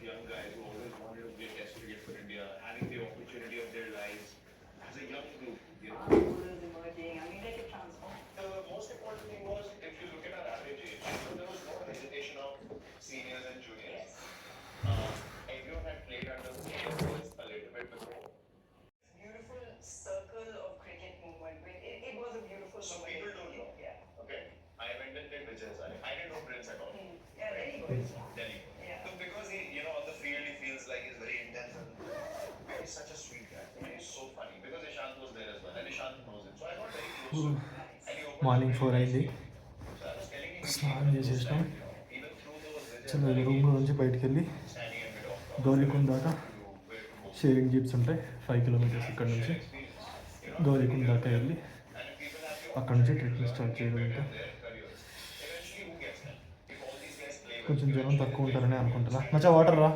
young guys who always wanted to play Test cricket for India, having the opportunity of their lives as a young group. Emerging. I mean, like a transform. The most important thing was, if you look at our average age, there was no hesitation of seniors and juniors. Yes. Everyone had played under the same rules a little bit before. Beautiful circle of cricket movement. It was a beautiful. So moment. People don't know. Yeah. Okay. I went and did Vijay. I didn't know Prince at all. Yeah, Delhi boys. Delhi. Yeah. So because he, on the field he feels like he's very intense and he's such a sweet guy. And he's so funny because Ishant was there as well and Ishant knows him. So I got very close to him. Morning 4 అయింది, స్నానం చేసేసినాం. చిన్న room నుంచి బయటికి వెళ్ళి గౌరీకుండ దాకా sharing jeeps ఉంటాయి, 5 kilometres ఇక్కడ నుంచి గౌరీకుండ దాకా వెళ్ళి అక్కడ నుంచి ట్రెక్కింగ్ స్టార్ట్ చేయడం. ఇంకా కొంచెం జనం తక్కువ ఉంటారని అనుకుంటున్నా. మచ్చా వాటర్ రా.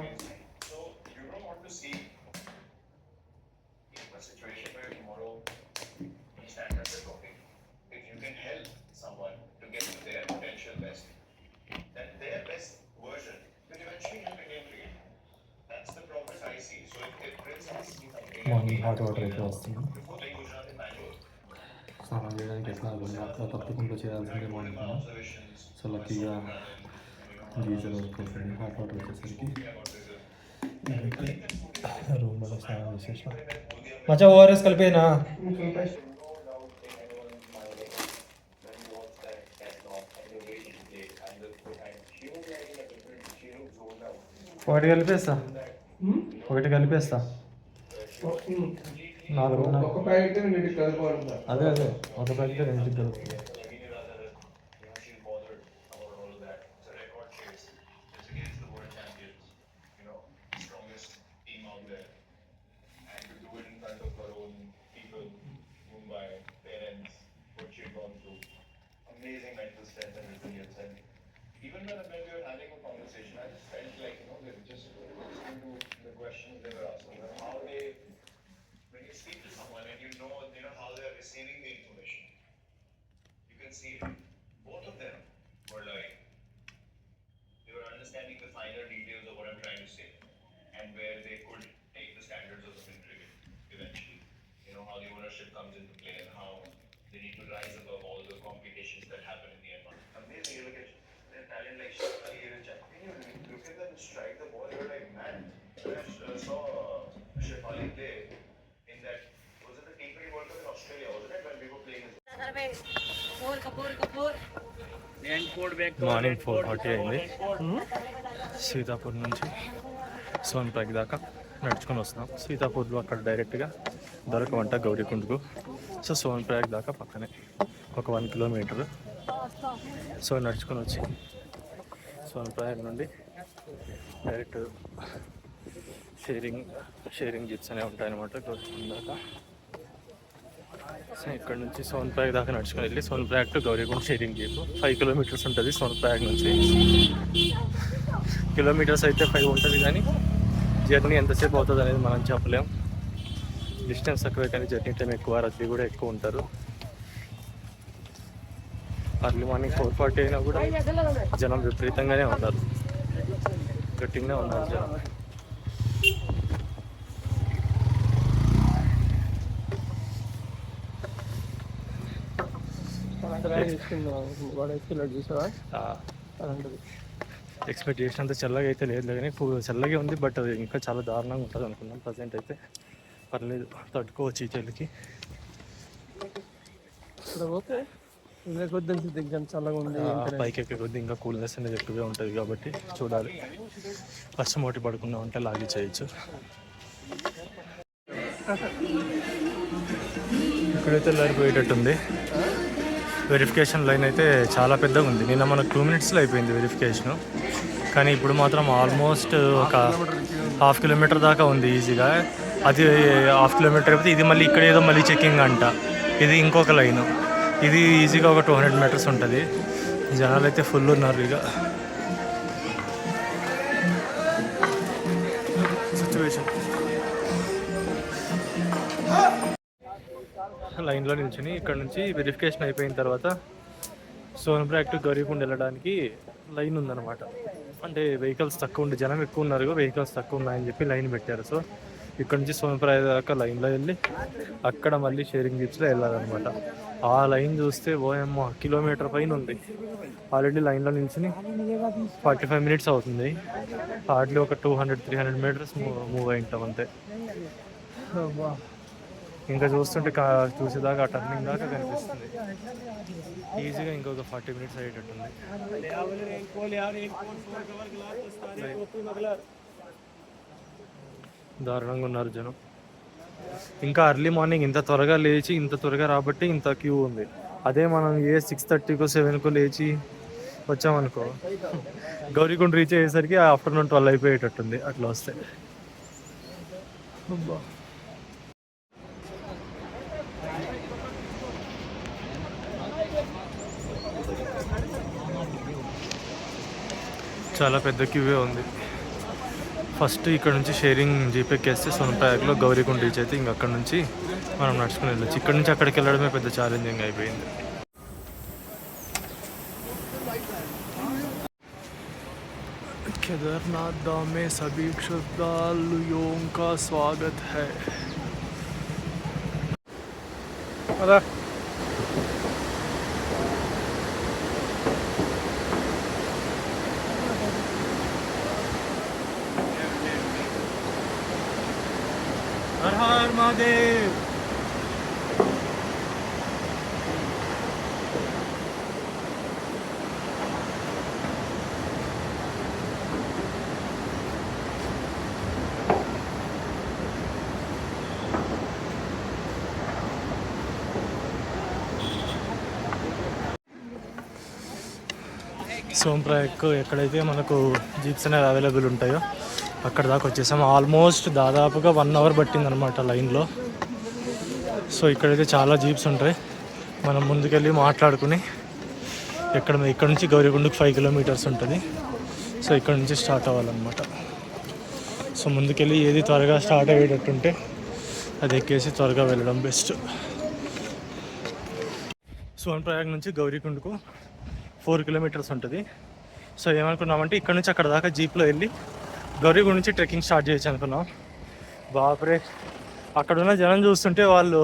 మార్నింగ్ హాట్ వాటర్ అయితే వస్తుంది. స్నానం చేయడానికి ఎట్లా అట్లా తప్పకుండా చేయాల్సిందే మార్నింగ్. సో లక్కీగా గీజర్ వర్క్ అవుతుంది. హాట్ వాటర్ వచ్చేసరికి రూమ్లో స్నానం చేసేసిన. మచ్చా ఓఆర్ఎస్ కలిపేనా? ఒకటి కలిపేస్తా, ఒకటి కలిపేస్తా. 4 ఒక ప్యాకెట్ రెండింటికి కలపాలి. అదే ఒక ప్యాకెట్ రెండింటికి కలుపుతుంది. Even when we were having a conversation, I just felt like, they were just listening to the questions they were asking, how they, when you speak to someone and you know how they are receiving the information, you can see both of them were learning. They were understanding the finer details of what I'm trying to say and where they could take the standards of the cricket eventually. How the ownership comes into play and how they need to rise above all the complications that happen in the environment. Amazing, you look at talent like Shafali and Jack. You look at them strike the ball, you're like, man. I saw Shafali play in that, was it the T20 World Cup in Australia, wasn't it, when we were playing? Morning 4:40 అయింది. సీతాపూర్ నుంచి సోన్ప్రయాగ్ దాకా నడుచుకొని వస్తున్నాం. సీతాపూర్లో అక్కడ డైరెక్ట్గా దొరకవంట గౌరీకుండకు. So Sonprayag దాకా పక్కనే ఒక 1 కిలోమీటర్. సో నడుచుకొని వచ్చి సోన్ప్రయాగ్ నుండి డైరెక్ట్ షేరింగ్ జిప్స్ అనేవి ఉంటాయన్నమాట గౌరీకుండ దాకా. సో ఇక్కడ నుంచి సోన్ప్రయాగ్ దాకా నడుచుకొని వెళ్ళి Sonprayag to Gaurikund sharing jeep 5 kilometres ఉంటుంది. సోన్ప్రయాగ్ నుంచి కిలోమీటర్స్ అయితే 5 ఉంటుంది, కానీ జర్నీ ఎంతసేపు అవుతుంది అనేది మనం చెప్పలేం. డిస్టెన్స్ తక్కువే కానీ జర్నీ టైం ఎక్కువ, రద్దీ కూడా ఎక్కువ ఉంటారు. అర్లీ మార్నింగ్ 4:40 అయినా కూడా జనం విపరీతంగానే ఉన్నారు, గట్టిగానే ఉన్నారు జనం. ఎక్స్పెక్ట్ చేసినంత చల్లగా అయితే లేదు, కానీ చల్లగా ఉంది. బట్ ఇంకా చాలా దారుణంగా ఉంటుంది అనుకున్నాం. ప్రజెంట్ అయితే పర్లేదు, తట్టుకోవచ్చు ఈ చలికి. పైకి ఎక్కే కొద్ది ఇంకా కూల్నెస్ అనేది ఎక్కువగా ఉంటుంది కాబట్టి చూడాలి. వర్షం ఒకటి పడుకున్నా ఉంటే లాగి చేయొచ్చు. ఇక్కడైతే సరిపోయేటట్టుంది. వెరిఫికేషన్ లైన్ అయితే చాలా పెద్దగా ఉంది. నిన్న మనకు 2 మినిట్స్లో అయిపోయింది వెరిఫికేషను, కానీ ఇప్పుడు మాత్రం ఆల్మోస్ట్ ఒక 1/2 కిలోమీటర్ దాకా ఉంది ఈజీగా. అది 1/2 కిలోమీటర్ అయిపోతే ఇది మళ్ళీ ఇక్కడ ఏదో మళ్ళీ చెకింగ్ అంట. ఇది ఇంకొక లైను, ఇది ఈజీగా ఒక 200 మీటర్స్ ఉంటుంది. జనాలు అయితే ఫుల్ ఉన్నారు. ఇక సిచ్యువేషన్ లైన్లో నిల్చుని ఇక్కడ నుంచి వెరిఫికేషన్ అయిపోయిన తర్వాత సోన్ప్రయాగ్ టు గౌరీకుండ వెళ్ళడానికి లైన్ ఉందన్నమాట. అంటే వెహికల్స్ తక్కువ ఉండి జనం ఎక్కువ ఉన్నారు, వెహికల్స్ తక్కువ ఉన్నాయని చెప్పి లైన్ పెట్టారు. సో ఇక్కడ నుంచి సోన్ప్రాయ్ దాకా లైన్లో వెళ్ళి అక్కడ మళ్ళీ షేరింగ్ జీప్స్లో వెళ్ళాలన్నమాట. ఆ లైన్ చూస్తే ఓఎమ్మ కిలోమీటర్ పైన ఉంది. ఆల్రెడీ లైన్లో నిల్చుని 45 మినిట్స్ అవుతుంది. హార్డ్లీ ఒక 200-300 మీటర్స్ మూవ్ అయి ఉంటాం అంతే. ఇంకా చూస్తుంటే చూసేదాకా ఆ టర్నింగ్ దాకా కనిపిస్తుంది. ఈజీగా ఇంకొక 40 మినిట్స్ అయ్యేటట్టుంది. దారుణంగా ఉన్నారు జనం. ఇంకా ఎర్లీ మార్నింగ్ ఇంత త్వరగా లేచి ఇంత త్వరగా రాబట్టి ఇంత క్యూ ఉంది. అదే మనం 6:30కో 7కో లేచి వచ్చామనుకో గౌరీకుండ రీచ్ అయ్యేసరికి ఆఫ్టర్నూన్ 12 అయిపోయేటట్టుంది అట్లా వస్తే. చాలా పెద్ద క్యూవే ఉంది. ఫస్ట్ ఇక్కడ నుంచి షేరింగ్ జీప్ ఎక్కేస్తే సోన్ప్రయాగ్లో గౌరీకుండ రీచ్ అయితే ఇంక అక్కడ నుంచి మనం నడుచుకుని వెళ్ళొచ్చు. ఇక్కడ నుంచి అక్కడికి వెళ్ళడమే పెద్ద ఛాలెంజింగ్ అయిపోయింది. केदारनाथ धाम में सभी श्रद्धालुओं का स्वागत है. हर हर महादेव. సోన్ప్రయాగ్కు ఎక్కడైతే మనకు జీప్స్ అనేవి అవైలబుల్ ఉంటాయో అక్కడ దాకా వచ్చేసాము. ఆల్మోస్ట్ దాదాపుగా 1 అవర్ పట్టిందనమాట లైన్లో. సో ఇక్కడైతే చాలా జీప్స్ ఉంటాయి. మనం ముందుకెళ్ళి మాట్లాడుకుని ఇక్కడ నుంచి గౌరీకుండకు 5 కిలోమీటర్స్ ఉంటుంది. సో ఇక్కడ నుంచి స్టార్ట్ అవ్వాలన్నమాట. సో ముందుకెళ్ళి ఏది త్వరగా స్టార్ట్ అయ్యేటట్టుంటే అది ఎక్కేసి త్వరగా వెళ్ళడం బెస్ట్. సోన్ప్రయాగ్ నుంచి గౌరీకుండకు 4 కిలోమీటర్స్ ఉంటుంది. సో ఏమనుకున్నామంటే ఇక్కడ నుంచి అక్కడ దాకా జీప్లో వెళ్ళి గౌరీకుండ నుంచి ట్రెక్కింగ్ స్టార్ట్ చేయొచ్చు అనుకున్నాం. బాపురే, అక్కడ ఉన్న జనం చూస్తుంటే వాళ్ళు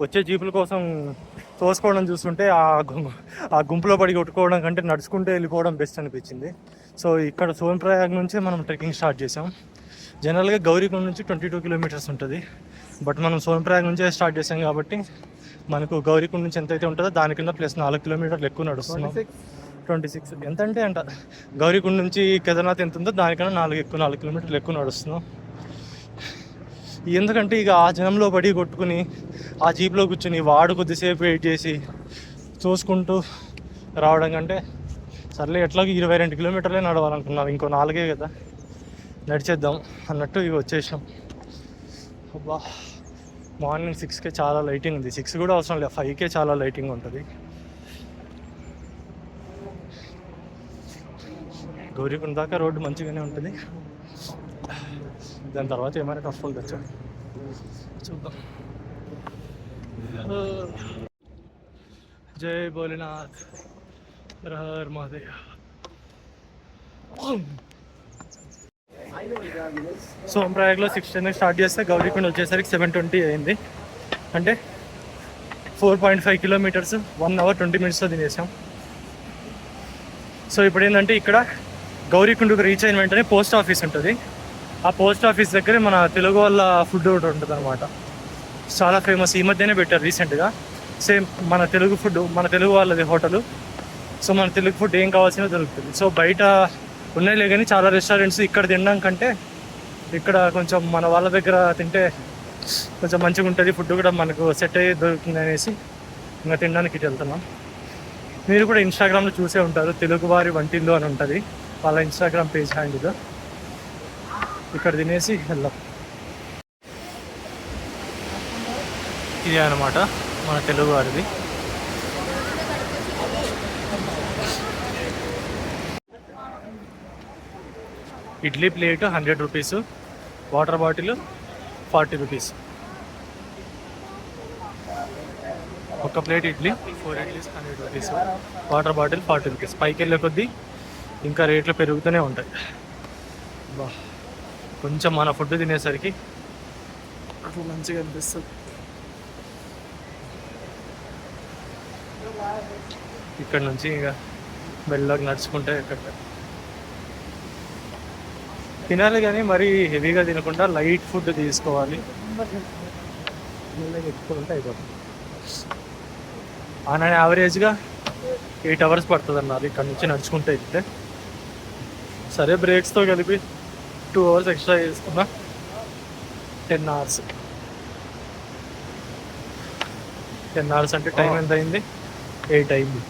వచ్చే జీపుల కోసం తోసుకోవడం చూస్తుంటే ఆ గుంపులో పడి కొట్టుకోవడం కంటే నడుచుకుంటే వెళ్ళిపోవడం బెస్ట్ అనిపించింది. సో ఇక్కడ సోన్ప్రయాగ్ నుంచి మనం ట్రెక్కింగ్ స్టార్ట్ చేసాం. జనరల్గా గౌరీకుండ నుంచి 22 కిలోమీటర్స్ ఉంటుంది. బట్ మనం సోన్ప్రయాగ్ నుంచే స్టార్ట్ చేసాం కాబట్టి మనకు గౌరీకుండ నుంచి ఎంతైతే ఉంటుందో దాని కింద ప్లస్ 4 కిలోమీటర్లు ఎక్కువ నడుస్తున్నాం. 26 ఎంత అంటే గౌరీకుండ నుంచి కేదార్నాథ్ ఎంత ఉందో దానికన్నా 4 కిలోమీటర్లు ఎక్కువ నడుస్తున్నాం. ఎందుకంటే ఇక ఆ జనంలో పడి కొట్టుకుని ఆ జీప్లో కూర్చుని వాడు కొద్దిసేపు వెయిట్ చేసి చూసుకుంటూ రావడం కంటే సర్లే ఎట్లాగో 22 కిలోమీటర్లే నడవాలనుకున్నాం, ఇంకో 4 కదా నడిచేద్దాం అన్నట్టు ఇవి వచ్చేసాం. అబ్బా, మార్నింగ్ 6కే చాలా లైటింగ్ ఉంది. 6 కూడా అవసరం లేదు, 5కే చాలా లైటింగ్ ఉంటుంది. గౌరీకుండ దాకా రోడ్డు మంచిగానే ఉంటుంది. దాని తర్వాత ఏమైనా టఫ్ ఉండొచ్చు, చూద్దాం. జై భోలేనాథ్, హర హర్ మహాదేవ్. సోన్ప్రయాగ్లో 6:10 స్టార్ట్ చేస్తే గౌరీకుండ వచ్చేసరికి 7:20 అయింది. అంటే 4.5 కిలోమీటర్స్ 1 అవర్ 20 మినిట్స్లో తినేసాం. సో ఇప్పుడు ఏంటంటే ఇక్కడ గౌరీకుండకు రీచ్ అయిన వెంటనే పోస్ట్ ఆఫీస్ ఉంటుంది. ఆ పోస్ట్ ఆఫీస్ దగ్గరే మన తెలుగు వాళ్ళ ఫుడ్ ఒకటి ఉంటుంది అనమాట. చాలా ఫేమస్, ఈ మధ్యనే పెట్టారు రీసెంట్గా. సేమ్ మన తెలుగు ఫుడ్, మన తెలుగు వాళ్ళది హోటలు. సో మన తెలుగు ఫుడ్ ఏం కావాల్సినా దొరుకుతుంది. సో బయట ఉన్నాయిలే కానీ చాలా రెస్టారెంట్స్ ఇక్కడ తినడం కంటే ఇక్కడ కొంచెం మన వాళ్ళ దగ్గర తింటే కొంచెం మంచిగా ఉంటుంది, ఫుడ్ కూడా మనకు సెట్ అయ్యి దొరుకుతుంది అనేసి ఇంకా తినడానికి ఇటు వెళ్తున్నాం. మీరు కూడా ఇన్స్టాగ్రామ్లో చూసే ఉంటారు, తెలుగువారి వంటిల్లు అని ఉంటుంది వాళ్ళ ఇన్స్టాగ్రామ్ పేజ్ హ్యాండిల్. ఇక్కడ తినేసి వెళ్దాం. ఇదే అనమాట మన తెలుగువారిది. Idli plate 100 rupees, water bottle 40 rupees. ఒక plate idli 4 idlis 100 rupees, water bottle 40 rupees. పైకి వెళ్ళే కొద్దీ ఇంకా రేట్లు పెరుగుతూనే ఉంటాయి. బా కొంచెం మన ఫుడ్ తినేసరికి అట్లా మంచిగా అనిపిస్తుంది. ఇక్కడ నుంచి ఇక మెల్లగా నడుచుకుంటే ఇక్కడ తినాలి, కానీ మరీ హెవీగా తినకుండా లైట్ ఫుడ్ తీసుకోవాలి. ఎక్కువ ఉంటే అయిపోతుంది. ఆన్ యావరేజ్గా 8 hours పడుతుంది అన్నారు ఇక్కడ నుంచి నడుచుకుంటే అయితే. సరే బ్రేక్స్తో కలిపి 2 hours ఎక్స్ట్రా చేసుకున్నా 10 hours. 10 hours అంటే టైం ఎంత అయింది? 8 అయింది.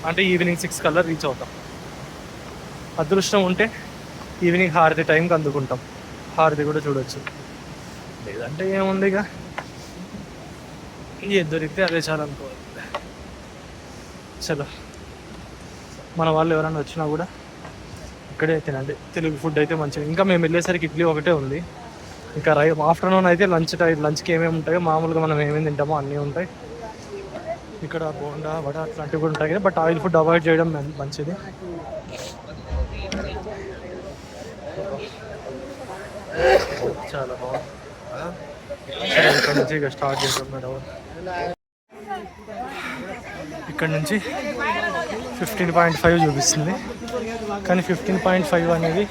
అంటే ఈవినింగ్ 6 కల్లా రీచ్ అవుతాం. అదృష్టం ఉంటే ఈవినింగ్ హారతి టైంకి అందుకుంటాం. హారతి కూడా చూడొచ్చు. లేదంటే ఏముంది, ఇక ఏది దొరికితే అదే చాలు అనుకోవాలి. చలో, మన వాళ్ళు ఎవరైనా వచ్చినా కూడా ఇక్కడే తినండి. తెలుగు ఫుడ్ అయితే మంచిగా. ఇంకా మేము వెళ్ళేసరికి ఇడ్లీ ఒకటే ఉంది. ఇంకా ఆఫ్టర్నూన్ అయితే లంచ్కి ఏమేమి ఉంటాయో మామూలుగా మనం ఏమేమి తింటామో అన్నీ ఉంటాయి. ఇక్కడ బోండా, వడ అట్లాంటివి కూడా ఉంటాయి కదా, బట్ ఆయిల్ ఫుడ్ అవాయిడ్ చేయడం మంచిది. చాలా బాగుంది. ఇక్కడ నుంచి ఇక స్టార్ట్ చేద్దాం మేడం. ఇక్కడ నుంచి 15.5 చూపిస్తుంది, కానీ 15.5 అనేది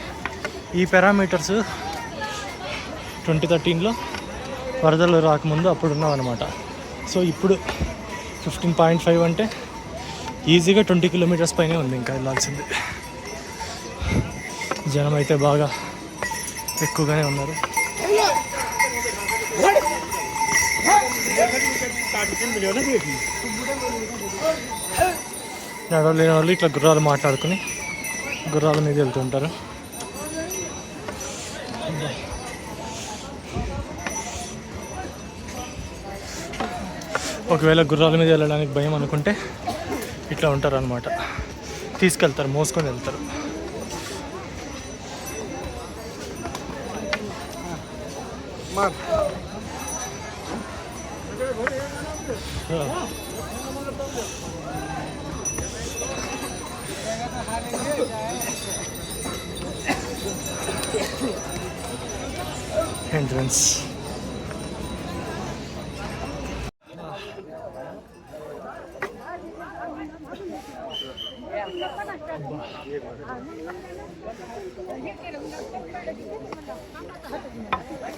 ఈ పారామీటర్స్ 2013లో వరదలు రాకముందు అప్పుడు ఉన్నవన్నమాట. సో ఇప్పుడు 15.5 అంటే ఈజీగా 20 kilometers పైనే ఉంది ఇంకా వెళ్ళాల్సింది. జనం అయితే బాగా ఎక్కువగానే ఉన్నారు. నడవలేని వాళ్ళు ఇట్లా గుర్రాలు మాట్లాడుకుని గుర్రాల మీద వెళ్తుంటారు. ఒకవేళ గుర్రాల మీద వెళ్ళడానికి భయం అనుకుంటే ఇట్లా ఉంటారు అనమాట. తీసుకెళ్తారు, మోసుకొని వెళ్తారు. ఎంట్రన్స్.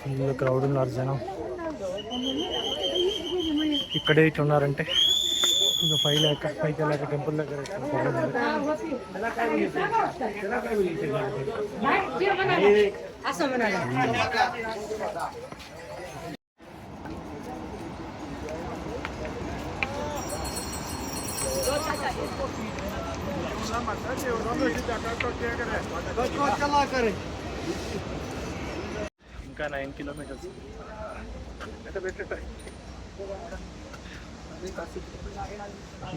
ఫుల్ క్రౌడ్ ఉన్నారు జనం. ఇక్కడే ఇట్లా ఉన్నారంటే ఇంకా పైకి వెళ్ళాక టెంపుల్ దగ్గర ఇంకా 9 kilometers.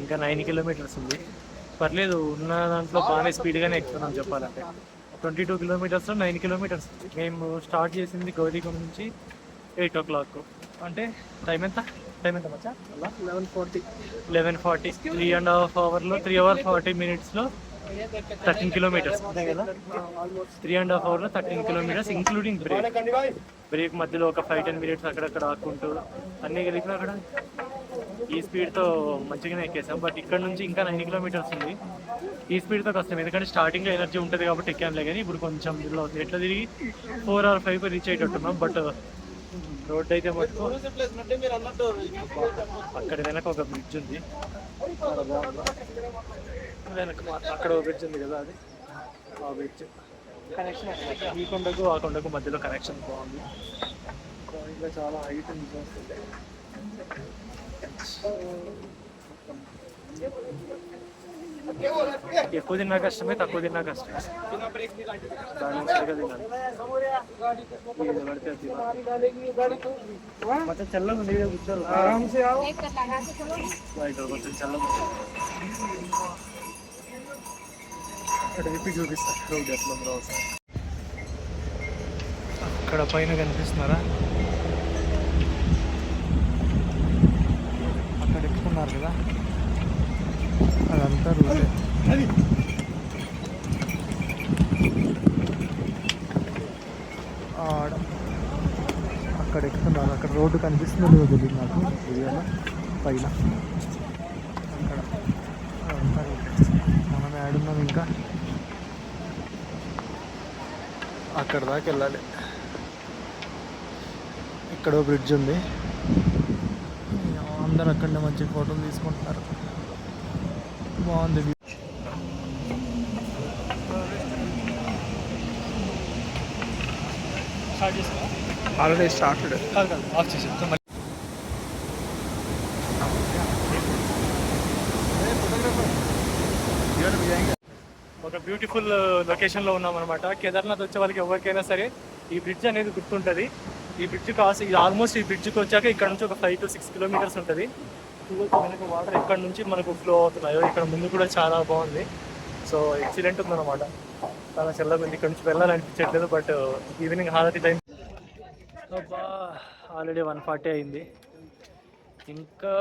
ఇంకా 9 kilometers ఉంది. పర్లేదు, ఉన్న దాంట్లో బాగానే స్పీడ్గానే ఎక్కుతున్నాం చెప్పాలంటే. 22 kilometers 9 kilometers. మేము స్టార్ట్ చేసింది గౌరీగం నుంచి 8 o'clock. అంటే టైం ఎంత మచ్చా? 11:40. 3.5 hours 3 hours 40 minutes 13 kilometers. అంతే కదా, 3.5 hours 13 kilometers ఇంక్లూడింగ్ బ్రేక్ మధ్యలో ఒక 5-10 minutes అక్కడక్కడ ఆకుంటూ అన్నీ కలిపి అక్కడ ఈ స్పీడ్తో మంచిగానే ఎక్కేసాం. బట్ ఇక్కడ నుంచి ఇంకా 9 kilometers ఉంది. ఈ స్పీడ్తో కష్టం, ఎందుకంటే స్టార్టింగ్లో ఎనర్జీ ఉంటుంది కాబట్టి ఎక్కాంలే, కానీ ఇప్పుడు కొంచెం ఇట్లా అవుతుంది. ఎట్లా తిరిగి 4 or 5 రీచ్ అయ్యేటట్టున్నాం. బట్ రోడ్ అయితే మటుకు అక్కడ వెనక ఒక బ్రిడ్జ్ ఉంది, వెనక అక్కడ ఒక బ్రిడ్జ్ ఉంది కదా, అది ఆ బ్రిడ్జ్ కనెక్షన్. ఈ కొండకు ఆ కొండకు మధ్యలో కనెక్షన్ బాగుంది. ఇంకా చాలా హైట్ ఉంది. ఎక్కువ తిన్నా కష్టమే, తక్కువ తిన్నా కష్టమే. మొత్తం చల్లగా ఉంది, కూర్చోరు కొంచెం చల్లగా. అక్కడ విప్పి చూపిస్తా రోడ్ ఎట్లా ఉందో ఒకసారి. అక్కడ పైన కనిపిస్తున్నారా, అక్కడ ఎక్కుతున్నారు కదా, అదంతా రోడ్డే. ఆడ అక్కడ ఎక్కుతున్నారు. అక్కడ రోడ్డు కనిపిస్తుంది లేదో తెలియదు నాకు వీడియోలో పైన. అక్కడ అదంతా మనం ఆడున్నాం. ఇంకా అక్కడ దాకా వెళ్ళాలి. ఇక్కడ బ్రిడ్జ్ ఉంది. అందరు అక్కడనే మంచి ఫోటోలు తీసుకుంటున్నారు. బాగుంది. Already started. ఆఫ్ చేసేద్దాం. ఒక బ్యూటిఫుల్ లొకేషన్లో ఉన్నాం అనమాట. కేదార్నాథ్ వచ్చే వాళ్ళకి ఎవరికైనా సరే ఈ బ్రిడ్జ్ అనేది గుర్తుంటుంది. ఈ బ్రిడ్జ్ కాస్ట్ ఇది ఆల్మోస్ట్ ఈ బ్రిడ్జ్కి వచ్చాక ఇక్కడ నుంచి ఒక 5 to 6 kilometers ఉంటుంది. మనకు వాటర్ ఇక్కడ నుంచి మనకు ఫ్లో అవుతున్నాయి. ఇక్కడ ముందు కూడా చాలా బాగుంది. సో ఎక్సలెంట్ ఉందన్నమాట. చాలా చల్లగా ఉంది. ఇక్కడ నుంచి వెళ్ళాలనిపించట్లేదు. బట్ ఈవినింగ్ హారతి టైం ఆల్రెడీ 140 అయింది. ఇంకా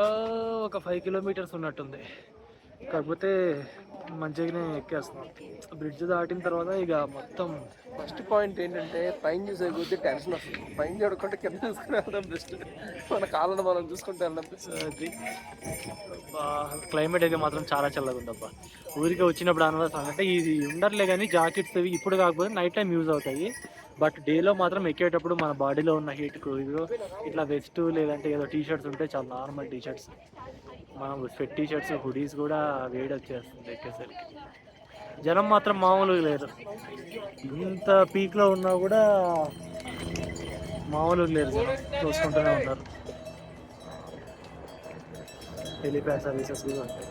ఒక 5 kilometers ఉన్నట్టుంది. కాకపోతే మంచిగానే ఎక్కేస్తున్నాం. బ్రిడ్జ్ దాటిన తర్వాత ఇక మొత్తం ఫస్ట్ పాయింట్ ఏంటంటే పైన చూసే కొద్దీ టెన్షన్ వస్తుంది. పైన చూడకుండా కింద చూసుకుని వెళ్ళడం బెస్ట్. మన కాళ్ళను మనం చూసుకుంటే వెళ్ళడం బెస్ట్. క్లైమేట్ అయితే మాత్రం చాలా చల్లగా ఉందబ్బా. ఊరికి వచ్చినప్పుడు అనవసరం అంటే ఇది ఉండర్లే కానీ జాకెట్స్ ఇవి ఇప్పుడు కాకపోతే నైట్ టైం యూజ్ అవుతాయి. బట్ డేలో మాత్రం ఎక్కేటప్పుడు మన బాడీలో ఉన్న హీట్కు ఇట్లా వెస్ట్ లేదంటే ఏదో టీషర్ట్స్ ఉంటే చాలా నార్మల్ టీషర్ట్స్, మనం స్వెట్ టీషర్ట్స్ హుడీస్ కూడా వేడి వచ్చేస్తుంది ఎక్కేసరికి. జనం మాత్రం మామూలుగా లేరు. ఇంత పీక్లో ఉన్నా కూడా మామూలుగా లేరు. జనం చూసుకుంటూనే ఉంటారు. హెలిప్యాడ్ సర్వీసెస్ కూడా ఉంటాయి.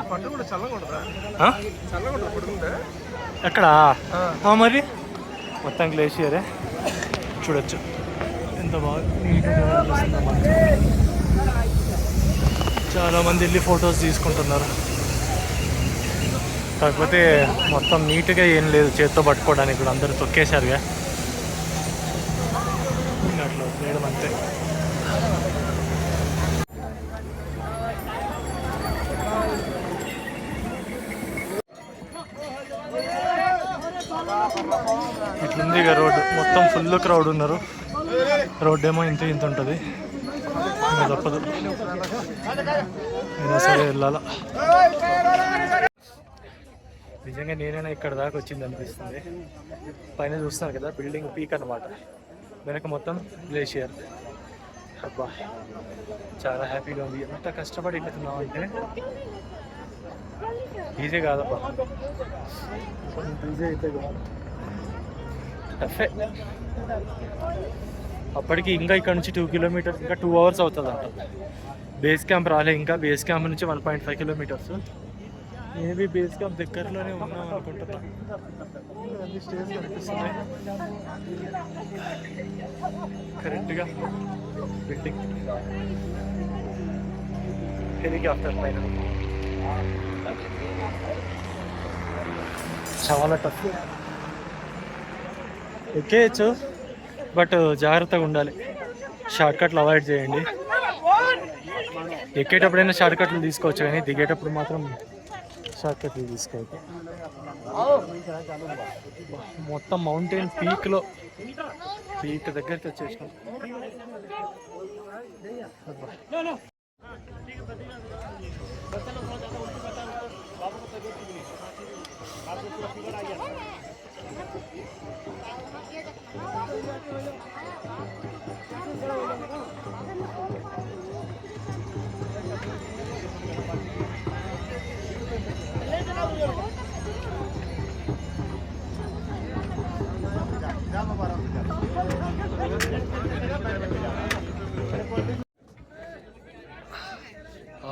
పండు కూడా చల్లగా ఉంటుందా? చల్లగా ఉంటుంది పడుకుంటే. ఎక్కడ మరి మొత్తం గ్లేషియరే చూడొచ్చు. ఎంత బాగా నీట్గా చాలామంది వెళ్ళి ఫొటోస్ తీసుకుంటున్నారు. కాకపోతే మొత్తం నీట్గా ఏం లేదు చేత్తో పట్టుకోవడానికి. కూడా అందరూ తొక్కేశారుగా అట్లా వేయడం అంతే. ఇట్లుంది ఇక రోడ్డు మొత్తం ఫుల్ క్రౌడ్ ఉన్నారు. రోడ్డు ఏమో ఇంత ఉంటుంది. ఇంకా తప్పదు, అయినా సరే వెళ్ళాలా. నిజంగా నేనైనా ఇక్కడ దాకా వచ్చింది అనిపిస్తుంది. పైన చూస్తున్నారు కదా బిల్డింగ్ పీక్ అనమాట. వెనక మొత్తం గ్లేషియర్. అబ్బా చాలా హ్యాపీగా ఉంది. ఎంత కష్టపడి ఎక్కుతున్నాం అంటే ఈజీ కాదబ్బా. ఈజీ అయితే కాదు, టఫే. అప్పటికి ఇంకా ఇక్కడ నుంచి 2 kilometers, ఇంకా 2 hours అవుతుంది అంట. బేస్ క్యాంప్ రాలే ఇంకా. బేస్ క్యాంప్ నుంచి 1.5 kilometers. మేబీ బేస్ క్యాంప్ దగ్గరలోనే ఉన్నాం అనుకుంటున్నా. అన్ని స్టేజ్ కనిపిస్తున్నాయి కరెక్ట్గా. బిల్డింగ్ హెలికాప్టర్ పైన చాలా టఫ్. ఎక్కేయచ్చు బట్ జాగ్రత్తగా ఉండాలి. షార్ట్ కట్లు అవాయిడ్ చేయండి. ఎక్కేటప్పుడైనా షార్ట్ కట్లు తీసుకోవచ్చు కానీ దిగేటప్పుడు మాత్రం షార్ట్ కట్లు తీసుకోవచ్చు. మొత్తం మౌంటైన్ పీక్ దగ్గరికి వచ్చేసినాం.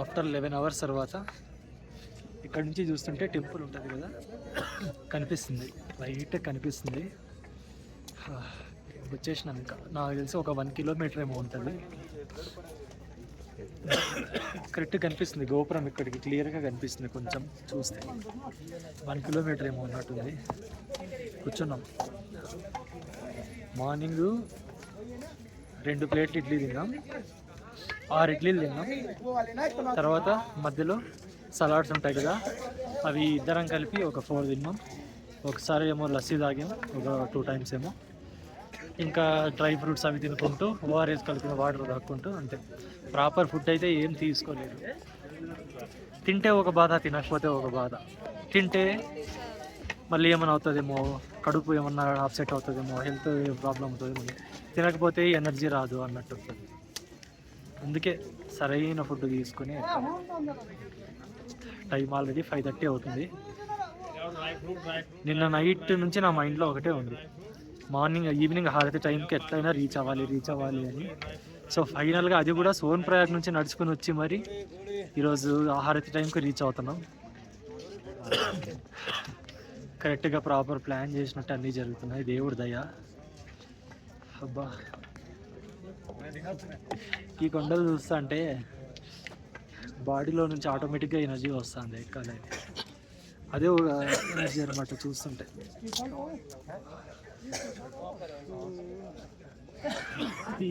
ఆఫ్టర్ 11 hours తర్వాత ఇక్కడ నుంచి చూస్తుంటే టెంపుల్ ఉంటుంది కదా, కనిపిస్తుంది, లైట్ కనిపిస్తుంది. వచ్చేసినాం. ఇంకా నాకు తెలిసి ఒక 1 kilometer ఏమో ఉంటుంది. కరెక్ట్ కనిపిస్తుంది గోపురం ఇక్కడికి క్లియర్గా కనిపిస్తుంది కొంచెం చూస్తే 1 కిలోమీటర్ ఏమో ఉన్నట్టుంది. కూర్చున్నాం. మార్నింగ్ 2 ప్లేట్లు ఇడ్లీ తిన్నాం, 6 ఇడ్లీలు తిన్నాం. తర్వాత మధ్యలో సలాడ్స్ ఉంటాయి కదా, అవి ఇద్దరం కలిపి ఒక 4 తిన్నాం. ఒకసారి ఏమో లస్సీ తాగాం, ఒక 2 టైమ్స్ ఏమో. ఇంకా డ్రై ఫ్రూట్స్ అవి తినుకుంటూ ఓఆర్ఎస్ కలిపిన వాటర్ తాక్కుంటూ అంతే. ప్రాపర్ ఫుడ్ అయితే ఏం తీసుకోలేదు. తింటే ఒక బాధ, తినకపోతే ఒక బాధ. తింటే మళ్ళీ ఏమైనా అవుతుందేమో, కడుపు ఏమన్నా అప్సెట్ అవుతుందేమో, హెల్త్ ప్రాబ్లం అవుతుందేమో, తినకపోతే ఎనర్జీ రాదు అన్నట్టు ఉంటుంది. అందుకే సరైన ఫుడ్ తీసుకొని టైం ఆల్రెడీ 5:30 అవుతుంది. నిన్న నైట్ నుంచి నా మైండ్లో ఒకటే ఉంది, ఈవినింగ్ హారతి టైంకి ఎట్లయినా రీచ్ అవ్వాలి అని. సో ఫైనల్గా అది కూడా సోన్ ప్రయాగ్ నుంచి నడుచుకుని వచ్చి మరి ఈరోజు హారతి టైంకి రీచ్ అవుతున్నాం. కరెక్ట్గా ప్రాపర్ ప్లాన్ చేసినట్టు అన్నీ జరుగుతున్నాయి, దేవుడి దయ. అబ్బా, ఈ కొండలు చూస్తా అంటే బాడీలో నుంచి ఆటోమేటిక్గా ఎనర్జీ వస్తుంది ఎక్కాలి. అదే ఒక ఎనర్జీ అనమాట చూస్తుంటే.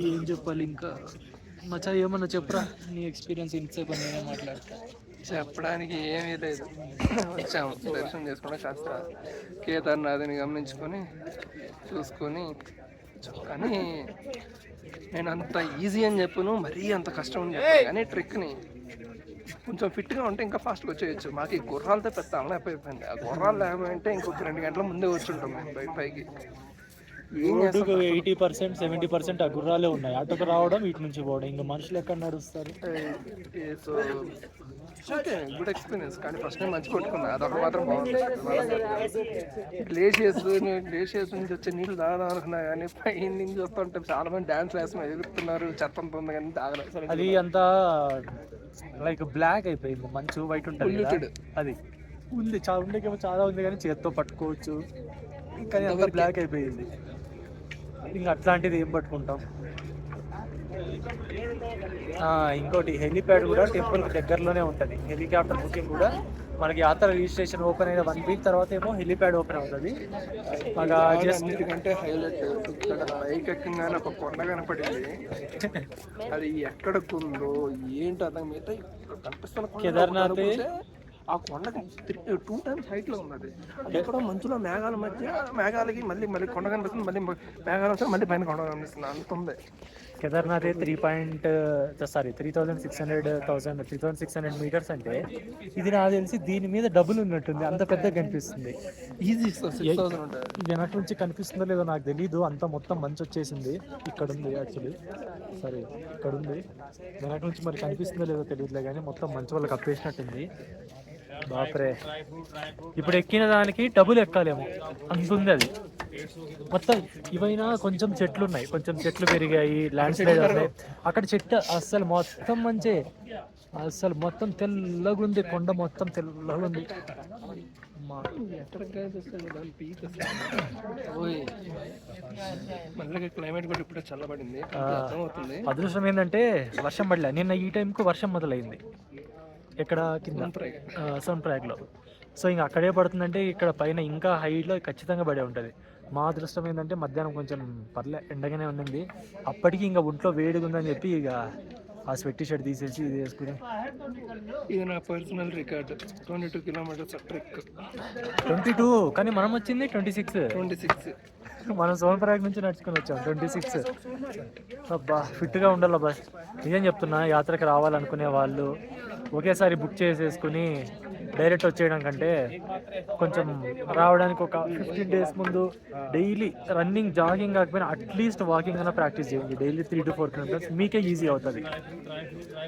ఏం చెప్పాలి ఇంకా మచ్చా, ఏమన్నా చెప్పరా నీ ఎక్స్పీరియన్స్. ఇంతసేపు నేనే మాట్లాడతా. చెప్పడానికి ఏమీ లేదు. వచ్చాము, దర్శనం చేసుకుని కాస్త కేదార్నాథ్ని గమనించుకొని చూసుకొని. కానీ నేను అంత ఈజీ అని చెప్పను, మరీ అంత కష్టం అని చెప్పాను. కానీ ట్రిక్ని కొంచెం ఫిట్గా ఉంటే ఇంకా ఫాస్ట్గా వచ్చేయచ్చు. మాకు ఈ గుర్రాలతో పెద్ద అలనైపోయింది. ఆ గుర్రాలు ఏమంటే ఇంకొక 2 గంటల ముందే వచ్చుంటాం మేము పైకి. రోడ్డుకు 80%, 70% ఆ గుర్రాలే ఉన్నాయి. ఆటోకు రావడం, ఇటు నుంచి పోవడం, ఇంకా మనుషులు ఎక్కడ నడుస్తారు. So okay, good experience. కానీ ఫస్ట్ టైం మంచి కొట్టుకున్నా, అదొక మాత్రం బాగుంది. గ్లేషియర్స్ నుంచి వచ్చే నీళ్ళు తాగదానుకున్నా, కానీ పైన నుంచి వస్తుంటే చాలా మంది డ్యాన్స్ వేస్తున్నారు, ఎదుగుతున్నారు, చెత్త ఉంది కానీ తాగలేదు. అది అంతా లైక్ బ్లాక్ అయిపోయింది, మంచు వైట్ ఉంటుంది. అది ఉంది చాలా ఉంది కానీ చేత్తో పట్టుకోవచ్చు, కానీ అంత బ్లాక్ అయిపోయింది. ఇంకా అట్లాంటిది ఏం పట్టుకుంటాం. ఇంకోటి హెలిప్యాడ్ కూడా టెంపుల్ దగ్గరలోనే ఉంటుంది. హెలికాప్టర్ బుకింగ్ కూడా మనకి యాత్ర రిజిస్ట్రేషన్ ఓపెన్ అయిన 1 వీక్ తర్వాత ఏమో హెలిప్యాడ్ ఓపెన్ అవుతుంది. అన్నిటికంటే హైలైట్ ఇక్కడ బైక్ ఎక్కగానే ఒక కొండ కనపడింది. అది ఎక్కడకుందో ఏంటో అర్థం. మిగతా కనిపిస్తున్న కేదార్నాథ్ ఆ కొండకి 2 times హైట్ లో ఉన్నది. అది ఎక్కడో మంచులో మేఘాల మధ్య, మేఘాలకి మళ్ళీ కొండ కనిపిస్తుంది, మళ్ళీ మేఘాలు వస్తే మళ్ళీ పైన కొండ కనిపిస్తుంది, అంత ఉంది. కేదార్నాథ్ 3,600 మీటర్స్ అంటే ఇది నాకు తెలిసి దీని మీద డబుల్ ఉన్నట్టుంది, అంత పెద్దగా కనిపిస్తుంది. ఈజీ 6,000 ఉంటుంది. వెనక నుంచి కనిపిస్తుందో లేదో నాకు తెలీదు, అంత మొత్తం మంచు వచ్చేసింది. ఇక్కడ ఉంది యాక్చువల్లీ, సరే ఇక్కడ ఉంది. వెనక నుంచి మరి కనిపిస్తుందో లేదో తెలియదులే, కానీ మొత్తం మంచు వల్ల కప్పేసినట్టుంది. బాప్రే, ఇప్పుడు ఎక్కిన దానికి డబుల్ ఎక్కాలేమో అంతుంది అది మొత్తం. ఇవైనా కొంచెం చెట్లు ఉన్నాయి, కొంచెం చెట్లు పెరిగాయి, ల్యాండ్ స్లైడ్ ఉన్నాయి. అక్కడ చెట్టు అస్సలు మొత్తం మంచి, అస్సలు మొత్తం తెల్లగుంది, కొండ మొత్తం తెల్లగుంది. క్లైమేట్ కూడా ఇప్పుడు చల్లబడింది. అదృష్టం ఏంటంటే వర్షం పడలే. నిన్న ఈ టైంకు వర్షం మొదలైంది ఇక్కడ కింద సోన్ ప్రయాగ్లో. సో ఇంకా అక్కడే పడుతుందంటే ఇక్కడ పైన ఇంకా హైట్లో ఖచ్చితంగా పడే ఉంటుంది. మా అదృష్టం ఏంటంటే మధ్యాహ్నం కొంచెం ఎండగానే ఉండింది. అప్పటికి ఇంకా ఒంట్లో వేడిగా ఉందని చెప్పి ఇక ఆ స్వెట్టి షర్ట్ తీసేసి ఇది వేసుకుని. ఇది నా పర్సనల్ రికార్డ్, 22 కిలోమీటర్స్ ట్రెక్. 22, కానీ మనం వచ్చింది 26. మనం సోన్ ప్రయాగ్ నుంచి నడుచుకొని వచ్చాం 26. అబ్బా, ఫిట్గా ఉండాలి బస్. నిజం చెప్తున్నా, యాత్రకి రావాలనుకునే వాళ్ళు ఒకేసారి బుక్ చేసేసుకుని డైరెక్ట్ వచ్చేయడం కంటే కొంచెం రావడానికి ఒక 15 days ముందు డైలీ రన్నింగ్, జాగింగ్ కాకపోయినా అట్లీస్ట్ వాకింగ్ అన్న ప్రాక్టీస్ చేయండి. డైలీ 3 to 4 kilometers మీకే ఈజీ అవుతుంది.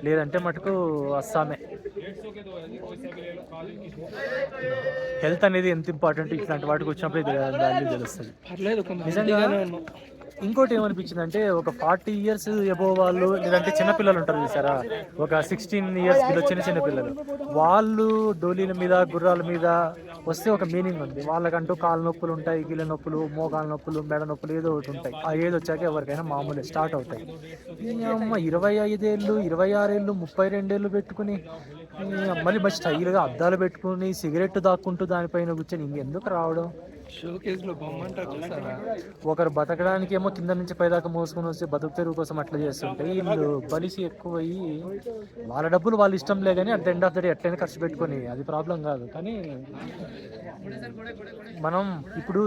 లేదంటే మటుకు అస్సామే. హెల్త్ అనేది ఎంత ఇంపార్టెంట్ ఇట్లాంటి వాటికి వచ్చినప్పుడు వాల్యూ తెలుస్తుంది. నిజంగా ఇంకోటి ఏమనిపించింది అంటే ఒక 40 years ఎబో వాళ్ళు లేదంటే చిన్నపిల్లలు ఉంటారు చూసారా, ఒక 16 years చిన్న పిల్లలు, వాళ్ళు డోలీల మీద గుర్రాల మీద వస్తే ఒక మీనింగ్ ఉంది. వాళ్ళకంటూ కాళ్ళ నొప్పులు ఉంటాయి, కీళ్ళ నొప్పులు, మోకాళ్ళ నొప్పులు, మెడ నొప్పులు ఏదో ఒకటి ఉంటాయి. ఆ ఏజ్ వచ్చాక ఎవరికైనా మామూలు స్టార్ట్ అవుతాయి. ఈ అమ్మ 25 ఏళ్ళు, 26 ఏళ్ళు, 32 ఏళ్ళు పెట్టుకుని మళ్ళీ మంచి స్టైల్గా అద్దాలు పెట్టుకుని సిగరెట్ దాక్కుంటూ దానిపైన కూర్చొని ఇంకెందుకు రావడం. షోకేస్ లో బొమ్మ అంటారు చూసారా, ఒకరు బతకడానికి ఏమో కింద నుంచి పైదాకా మోసుకొని వస్తే బతుకు తెరువు కోసం అట్లా చేస్తుంటే వీళ్ళు బలిసి ఎక్కువయ్యి వాళ్ళ డబ్బులు వాళ్ళు ఇష్టం లే కానీ at the end of the day ఎట్లయినా ఖర్చు పెట్టుకొని అది ప్రాబ్లం కాదు. కానీ మనం ఇప్పుడు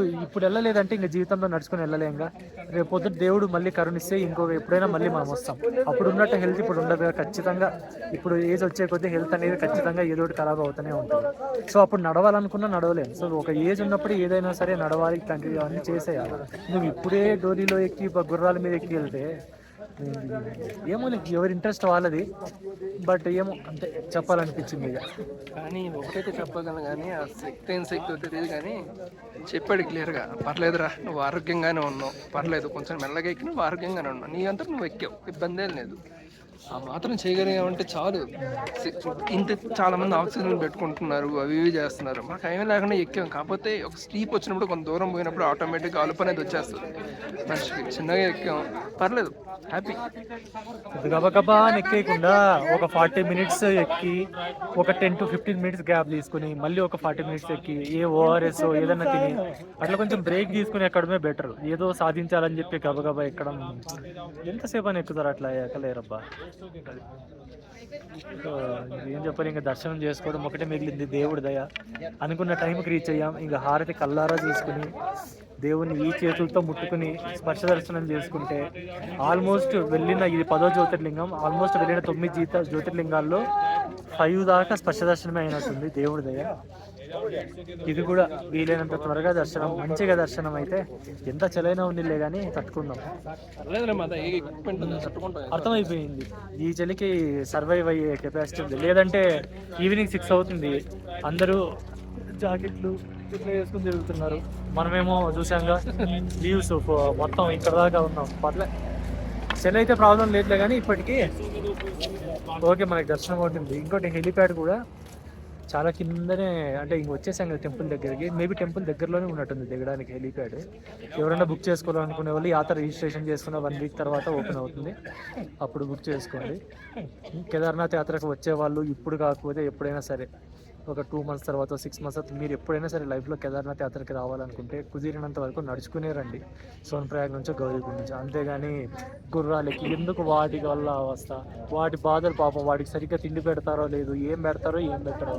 వెళ్ళలేదంటే ఇంకా జీవితంలో నడుచుకొని వెళ్ళలేంగా. రేపు పొద్దున దేవుడు మళ్ళీ కరుణిస్తే ఎప్పుడైనా మళ్ళీ మనం వస్తాం. అప్పుడు ఉన్నట్టు హెల్త్ ఇప్పుడు ఉండదు ఖచ్చితంగా. ఇప్పుడు ఏజ్ వచ్చే కొద్దీ హెల్త్ అనేది ఖచ్చితంగా ఏదో ఒకటి ఖరాబ్ అవుతూనే ఉంటుంది. సో అప్పుడు నడవాలనుకున్నా నడవలేము. సో ఒక ఏజ్ ఉన్నప్పుడు ఏదైనా సరే నడవాలి, ఇట్లాంటివి అవన్నీ చేసేయాలి. నువ్వు ఇప్పుడే డోలీలో ఎక్కి గుర్రాల మీద ఎక్కి వెళ్తే ఏమో నీకు ఎవరి ఇంట్రెస్ట్ వాళ్ళది. బట్ ఏమో అంటే చెప్పాలనిపించింది ఇక. కానీ ఒకటైతే చెప్పగలను కానీ ఆ శక్తి ఏం శక్తి తెలియదు కానీ చెప్పాడు క్లియర్గా, పర్లేదురా నువ్వు ఆరోగ్యంగానే ఉన్నావు, పర్లేదు కొంచెం మెల్లగా ఎక్కి నువ్వు ఆరోగ్యంగానే ఉన్నావు, నీ అంతా నువ్వు ఎక్కావు, ఇబ్బంది ఏం లేదు. ఆ మాత్రం చేయగలిగామంటే చాలు. ఇంత చాలా మంది ఆక్సిజన్ పెట్టుకుంటున్నారు, అవి ఇవి చేస్తున్నారు, మాకు ఏమీ లేకుండా ఎక్కాం. కాకపోతే ఒక స్టీప్ వచ్చినప్పుడు కొంత దూరం పోయినప్పుడు ఆటోమేటిక్గా అలుపు అనేది వచ్చేస్తుంది మనిషికి. చిన్నగా ఎక్కాం, పర్లేదు, హ్యాపీ. గబగబా ఎక్కేయకుండా ఒక 40 minutes ఎక్కి ఒక 10 to 15 minutes గ్యాప్ తీసుకుని మళ్ళీ ఒక 40 minutes ఎక్కి ORS ఏదన్నా తిని అట్లా కొంచెం బ్రేక్ తీసుకుని ఎక్కడమే బెటర్. ఏదో సాధించాలని చెప్పి గబగబా ఎక్కడం ఎంతసేపు అని ఎక్కుతారు, అట్లా ఎక్కలేరబ్బా. ఏం చెప్పాలి, ఇంకా దర్శనం చేసుకోవడం ఒకటే మిగిలింది. దేవుడి దయ అనుకున్న టైంకి రీచ్ అయ్యాం. ఇంకా హారతి కల్లారా తీసుకుని దేవుని ఈ చేతులతో ముట్టుకుని స్పర్శ దర్శనం చేసుకుంటే ఆల్మోస్ట్ వెళ్ళిన ఇది 10వ జ్యోతిర్లింగం. ఆల్మోస్ట్ వెళ్ళిన 9 జ్యోతిర్లింగాల్లో 5 దాకా స్పర్శ దర్శనమే అయినట్టుంది దేవుడి దయ. ఇది కూడా వీలైనంత త్వరగా దర్శనం, మంచిగా దర్శనం అయితే ఎంత చలైనా ఉందిలే కానీ తట్టుకుందాం. అర్థమైపోయింది ఈ చలికి సర్వైవ్ అయ్యే కెపాసిటీ ఉంది. లేదంటే ఈవినింగ్ 6 అవుతుంది, అందరూ జాకెట్లు ఇట్లా వేసుకుని తిరుగుతున్నారు. మనమేమో చూసాంగా లీవ్స్ మొత్తం ఇక్కడ దాకా ఉన్నాం. పర్లే చలి అయితే ప్రాబ్లం లేదులే కానీ ఇప్పటికీ ఓకే, మనకి దర్శనం అవుతుంది. ఇంకోటి హెలిప్యాడ్ కూడా చాలా కిందనే, అంటే ఇంక వచ్చేసాం కదా టెంపుల్ దగ్గరికి. మేబీ టెంపుల్ దగ్గరలోనే ఉన్నట్టుంది దిగడానికి హెలిప్యాడ్. ఎవరైనా బుక్ చేసుకోవాలనుకునే వాళ్ళు యాత్ర రిజిస్ట్రేషన్ చేసుకున్న 1 week తర్వాత ఓపెన్ అవుతుంది, అప్పుడు బుక్ చేసుకోండి. కేదార్నాథ్ యాత్రకు వచ్చే వాళ్ళు ఇప్పుడు కాకపోతే ఎప్పుడైనా సరే ఒక 2 months తర్వాత 6 months తర్వాత మీరు ఎప్పుడైనా సరే లైఫ్లో కేదార్నాథ్ యాత్రకి రావాలనుకుంటే కుదిరినంత వరకు నడుచుకునే రండి, సోన్ప్రయాగ్ నుంచో గౌరీకుండ్ నుంచి. అంతేగాని గుర్రాలకి ఎందుకు వాటి వల్ల అవస్థ, వాటి బాధలు పాపం, వాటికి సరిగ్గా తిండి పెడతారో లేదు, ఏం పెడతారో ఏం పెట్టారో.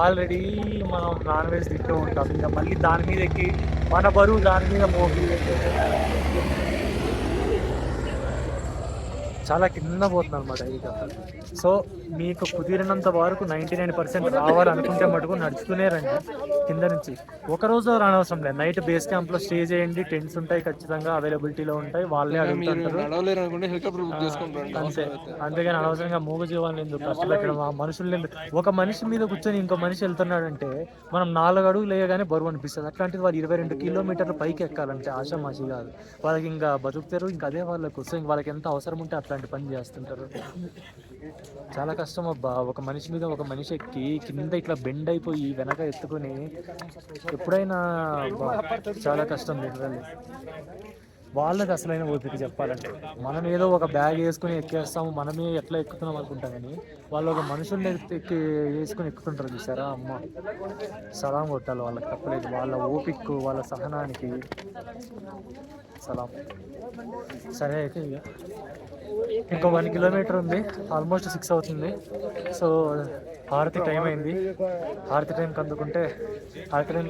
ఆల్రెడీ మనం నాన్ వెజ్ తింటూ ఉంటాం, ఇంకా మళ్ళీ దాని మీద ఎక్కి మన బరువు దాని మీద మోగి చాలా కింద పోతుంది అనమాట ఈ కథ. సో మీకు కుదిరినంత వరకు 99% రావాలనుకుంటే మటుకు నడుచుకునే రండి కింద నుంచి. ఒకరోజు రానవసరం లేదు, నైట్ బేస్ క్యాంప్లో స్టే చేయండి, టెంట్స్ ఉంటాయి ఖచ్చితంగా అవైలబిలిటీలో ఉంటాయి, వాళ్ళే అడుగుతుంటారు అంతే. అంతేగాని అనవసరంగా మూగజీవాలను ఎందుకు కష్టపెట్టడం, ఆ మనుషుల్ని ఎందుకు. ఒక మనిషి మీద కూర్చొని ఇంకో మనిషి వెళ్తున్నాడంటే మనం 4 అడుగులు లేయగానే బరువు అనిపిస్తుంది. అట్లాంటిది వాళ్ళు 22 kilometers పైకి ఎక్కాలంటే ఆషామాషి కాదు. వాళ్ళకి ఇంకా బతుకుతారు, ఇంకా అదే వాళ్ళకు. సో ఇంక వాళ్ళకి ఎంత అవసరం ఉంటే అట్లాంటి పని చేస్తుంటారు. చాలా కష్టం అబ్బా, ఒక మనిషి మీద ఒక మనిషి ఎక్కి కింద ఇట్లా బెండ్ అయిపోయి వెనక ఎత్తుకొని ఎప్పుడైనా చాలా కష్టం లిటరల్లీ. వాళ్ళకి అసలైన ఓపిక చెప్పాలంటే. మనం ఏదో ఒక బ్యాగ్ వేసుకుని ఎక్కేస్తాము, మనమే ఎట్లా ఎక్కుతున్నాం అనుకుంటాం, కానీ వాళ్ళు ఒక మనుషుల్ని ఎక్కి వేసుకుని ఎక్కుతుంటారు చూసారా. అమ్మ సలాం కొట్టాలి వాళ్ళకి, తప్పలేదు. వాళ్ళ ఓపిక, వాళ్ళ సహనానికి సలాం. సరే అయితే ఇక ఇంకో 1 kilometer ఉంది, ఆల్మోస్ట్ 6 అవుతుంది. సో హారతి టైం అయింది. హారతి టైంకి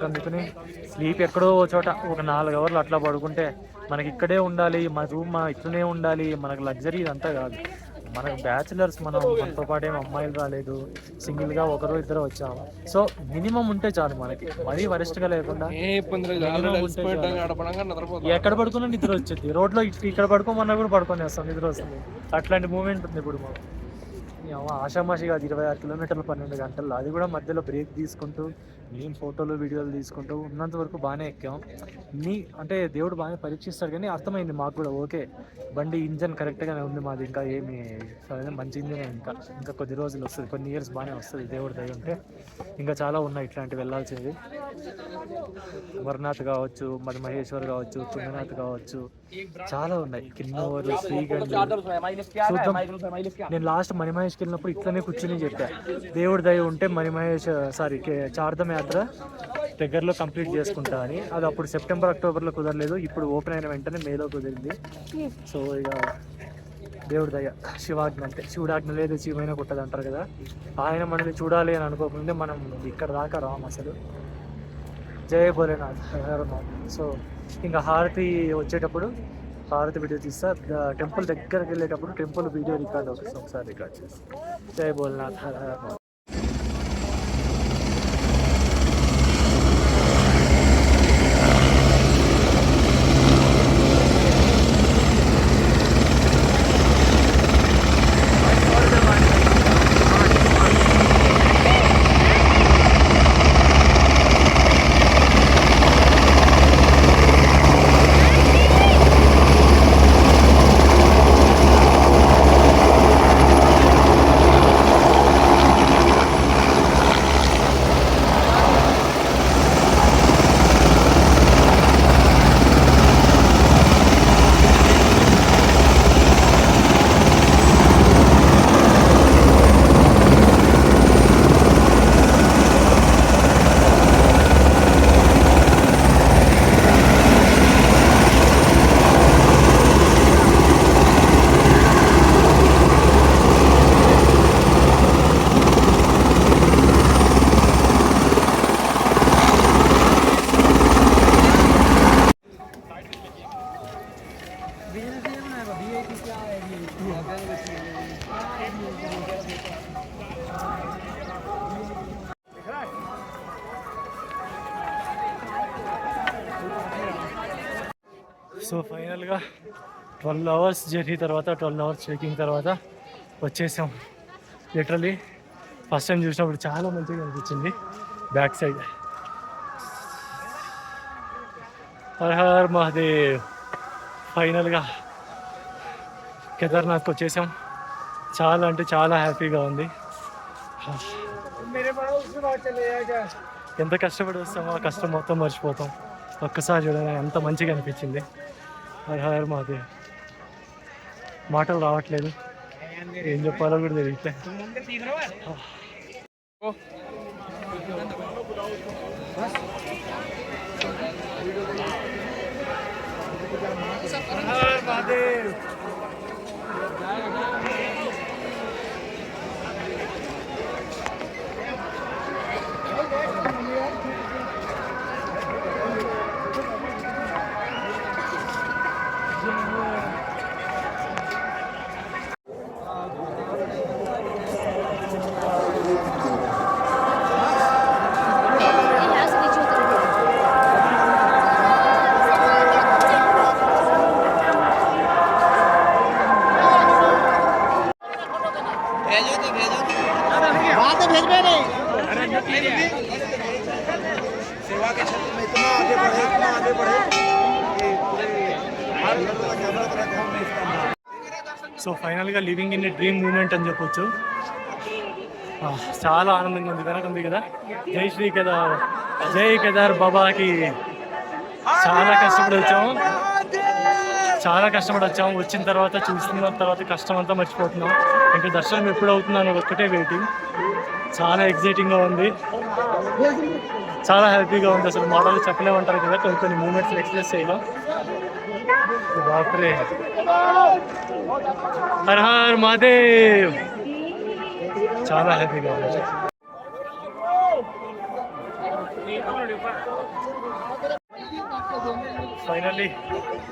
అందుకుని స్లీప్ ఎక్కడో చోట ఒక 4 hours అట్లా పడుకుంటే మనకి ఇక్కడే ఉండాలి, మన రూమ్ ఇట్లనే ఉండాలి, మనకు లగ్జరీ ఇదంతా కాదు. మనకు బ్యాచులర్స్, మనతో పాటు ఏం అమ్మాయిలు రాలేదు, సింగిల్గా 1-2 వచ్చాము. సో మినిమం ఉంటే చాలు మనకి, మరీ వరెస్ట్గా లేకుండా. ఎక్కడ పడుకున్నా నిద్ర వచ్చేది, రోడ్లో ఇక్కడ పడుకోమన్నా కూడా పడుకొని వేస్తాం, నిద్ర వస్తుంది. అట్లాంటి మూమెంట్ ఉంది ఇప్పుడు మాకు. ఆషామాషి కాదు, 26 కిలోమీటర్లు 12 గంటల్లో, అది కూడా మధ్యలో బ్రేక్ తీసుకుంటూ మేము ఫోటోలు వీడియోలు తీసుకుంటూ ఉన్నంత వరకు బాగానే ఎక్కాం. అంటే దేవుడు బాగానే పరీక్షిస్తాడు, కానీ అర్థమైంది మాకు కూడా ఓకే బండి ఇంజన్ కరెక్ట్గానే ఉంది మాది, ఇంకా ఏమి మంచి ఇంజనే, ఇంకా కొద్ది రోజులు వస్తుంది, కొన్ని ఇయర్స్ బాగానే వస్తుంది దేవుడు దయ ఉంటే. ఇంకా చాలా ఉన్నాయి ఇట్లాంటివి వెళ్ళాల్సింది. అమర్నాథ్ కావచ్చు, మరి మహేశ్వర్ కావచ్చు, తుంగనాథ్ కావచ్చు, చాలా ఉన్నాయి, కిన్నూరు, శ్రీగండి. చూద్దాం. నేను లాస్ట్ మణిమహేష్కి వెళ్ళినప్పుడు ఇట్లనే కూర్చుని చెప్పా, దేవుడి దయ ఉంటే మణిమహేష్ చార్ధమ్ యాత్ర దగ్గరలో కంప్లీట్ చేసుకుంటా అని. అది అప్పుడు సెప్టెంబర్ అక్టోబర్లో కుదరలేదు, ఇప్పుడు ఓపెన్ అయిన వెంటనే మేలో కుదిరింది. సో ఇక దేవుడి దయ, శివాజ్ఞ అంటే శివుడాజ్ఞ లేదు శివైనా కొట్టదు అంటారు కదా, ఆయన మనల్ని చూడాలి అని అనుకోకుండా మనం ఇక్కడ దాకా రాము అసలు. జయ భోలేనాథ్. సో ఇంకా హారతి వచ్చేటప్పుడు హారతి వీడియో తీస్తా, టెంపుల్ దగ్గరికి వెళ్ళేటప్పుడు టెంపుల్ వీడియో రికార్డ్ అవుతుంది, ఒకసారి రికార్డ్ చేస్తా. జయ భోలేనాథ్. హర హర మహాదేవ్. సో ఫైనల్గా 12 అవర్స్ జర్నీ తర్వాత, 12 అవర్స్ చెకింగ్ తర్వాత వచ్చేసాం. లిటరలీ ఫస్ట్ టైం చూసినప్పుడు చాలా మంచిగా అనిపించింది. Back side her her Mahadev. ఫైనల్గా కేదార్నాథ్కి వచ్చేసాం. చాలా అంటే చాలా హ్యాపీగా ఉంది. ఎంత కష్టపడి వస్తామో ఆ కష్టం మొత్తం మర్చిపోతాం. ఒక్కసారి చూడగానే ఎంత మంచిగా అనిపించింది. హర్ హర్ మహాదేవ్. మాటలు రావట్లేదు, ఏం చెప్పాలో కూడా తెలియట్లే. హర్ మహాదేవ్. సో ఫైనల్గా living in a dream moment అని చెప్పొచ్చు. చాలా ఆనందంగా ఉంది. వెనక ఉంది కదా జై శ్రీ కేదార్, జై కేదార్ బాబాకి. చాలా కష్టపడి వచ్చాము. వచ్చిన తర్వాత చూస్తున్న తర్వాత కష్టం అంతా మర్చిపోతున్నాం. ఇంకా దర్శనం ఎప్పుడు అవుతుందని ఒక్కటే వెయిటింగ్. చాలా ఎగ్జైటింగ్గా ఉంది, చాలా హ్యాపీగా ఉంది. అసలు మాటలు చెప్పలేమంటారు కదా, కొన్ని మూమెంట్స్ ఎక్స్ప్రెస్ చేయలేం. బాప్రే. హర్ హర్ మహాదేవ్. చాలా హ్యాపీగా ఉంది. Finally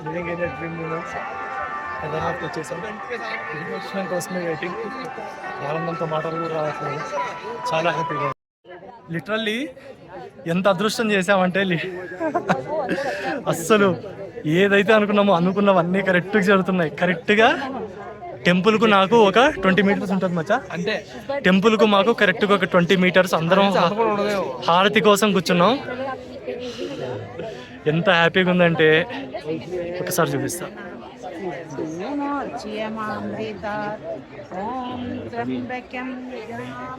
living in a dream moments. కేదార్నాథ్కి వచ్చేసాం. దర్శనం కోసమే వెయిటింగ్. ఆనందంతో మాటలు కూడా రావట్లేదు. చాలా హ్యాపీగా. లిటరల్లీ ఎంత అదృష్టం చేసామంటే అస్సలు ఏదైతే అనుకున్నామో అనుకున్నవన్నీ కరెక్ట్గా జరుగుతున్నాయి. కరెక్ట్గా టెంపుల్కు నాకు ఒక 20 మీటర్స్ ఉంటుంది మచ్చా. అంతే. టెంపుల్కు మాకు కరెక్ట్గా ఒక 20 మీటర్స్. అందరం హారతి కోసం కూర్చున్నాం. ఎంత హ్యాపీగా ఉందంటే ఒకసారి చూపిస్తా.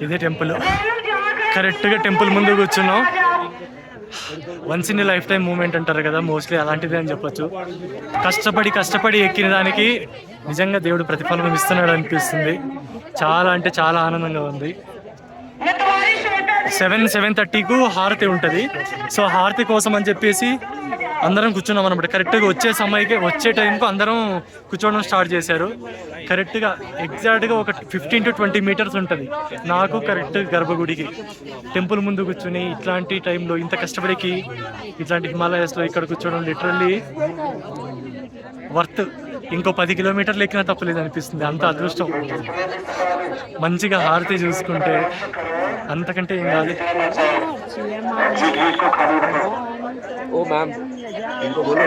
ఇదే టెంపుల్. కరెక్ట్గా టెంపుల్ ముందు కూర్చున్నాం. Once in life time moment అంటారు కదా, మోస్ట్లీ అలాంటిదే అని చెప్పొచ్చు. కష్టపడి ఎక్కిన దానికి నిజంగా దేవుడు ప్రతిఫలం ఇస్తున్నాడు అనిపిస్తుంది. చాలా అంటే చాలా ఆనందంగా ఉంది. 7:30కు హారతి ఉంటుంది. సో హారతి కోసం అని చెప్పేసి అందరం కూర్చున్నాం అనమాట. కరెక్ట్గా వచ్చే టైంకు అందరం కూర్చోవడం స్టార్ట్ చేశారు. కరెక్ట్గా ఎగ్జాక్ట్గా ఒక 15 to 20 మీటర్స్ ఉంటుంది నాకు కరెక్ట్ గర్భగుడికి. టెంపుల్ ముందు కూర్చుని ఇట్లాంటి టైంలో ఇంత కష్టపడికి ఇట్లాంటి హిమాలయాస్లో ఇక్కడ కూర్చోవడం లిటరల్లీ వర్త్. ఇంకో 10 కిలోమీటర్లు ఎక్కినా తప్పలేదు అనిపిస్తుంది. అంత అదృష్టం. మంచిగా హారతి చూసుకుంటే అంతకంటే ఏం కాదు. ओ मैम इनको बोलो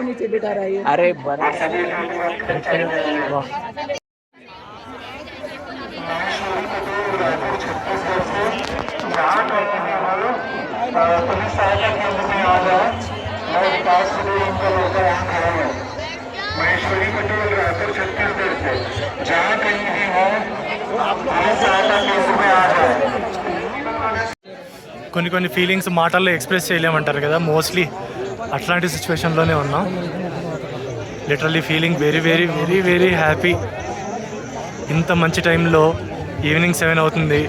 नीचे बैठा रहा है. अरे बड़ा महेश्वरी पटोल रायपुर छत्तीसगढ़ से जहाँ कहीं भी हो सहायता केंद्र में आ जाए. కొన్ని ఫీలింగ్స్ మాటల్లో ఎక్స్ప్రెస్ చేయలేమంటారు కదా, మోస్ట్లీ అట్లాంటి సిచ్యువేషన్లోనే ఉన్నాం. Literally feeling very very very very happy. ఇంత మంచి టైంలో ఈవినింగ్ 7 అవుతుంది.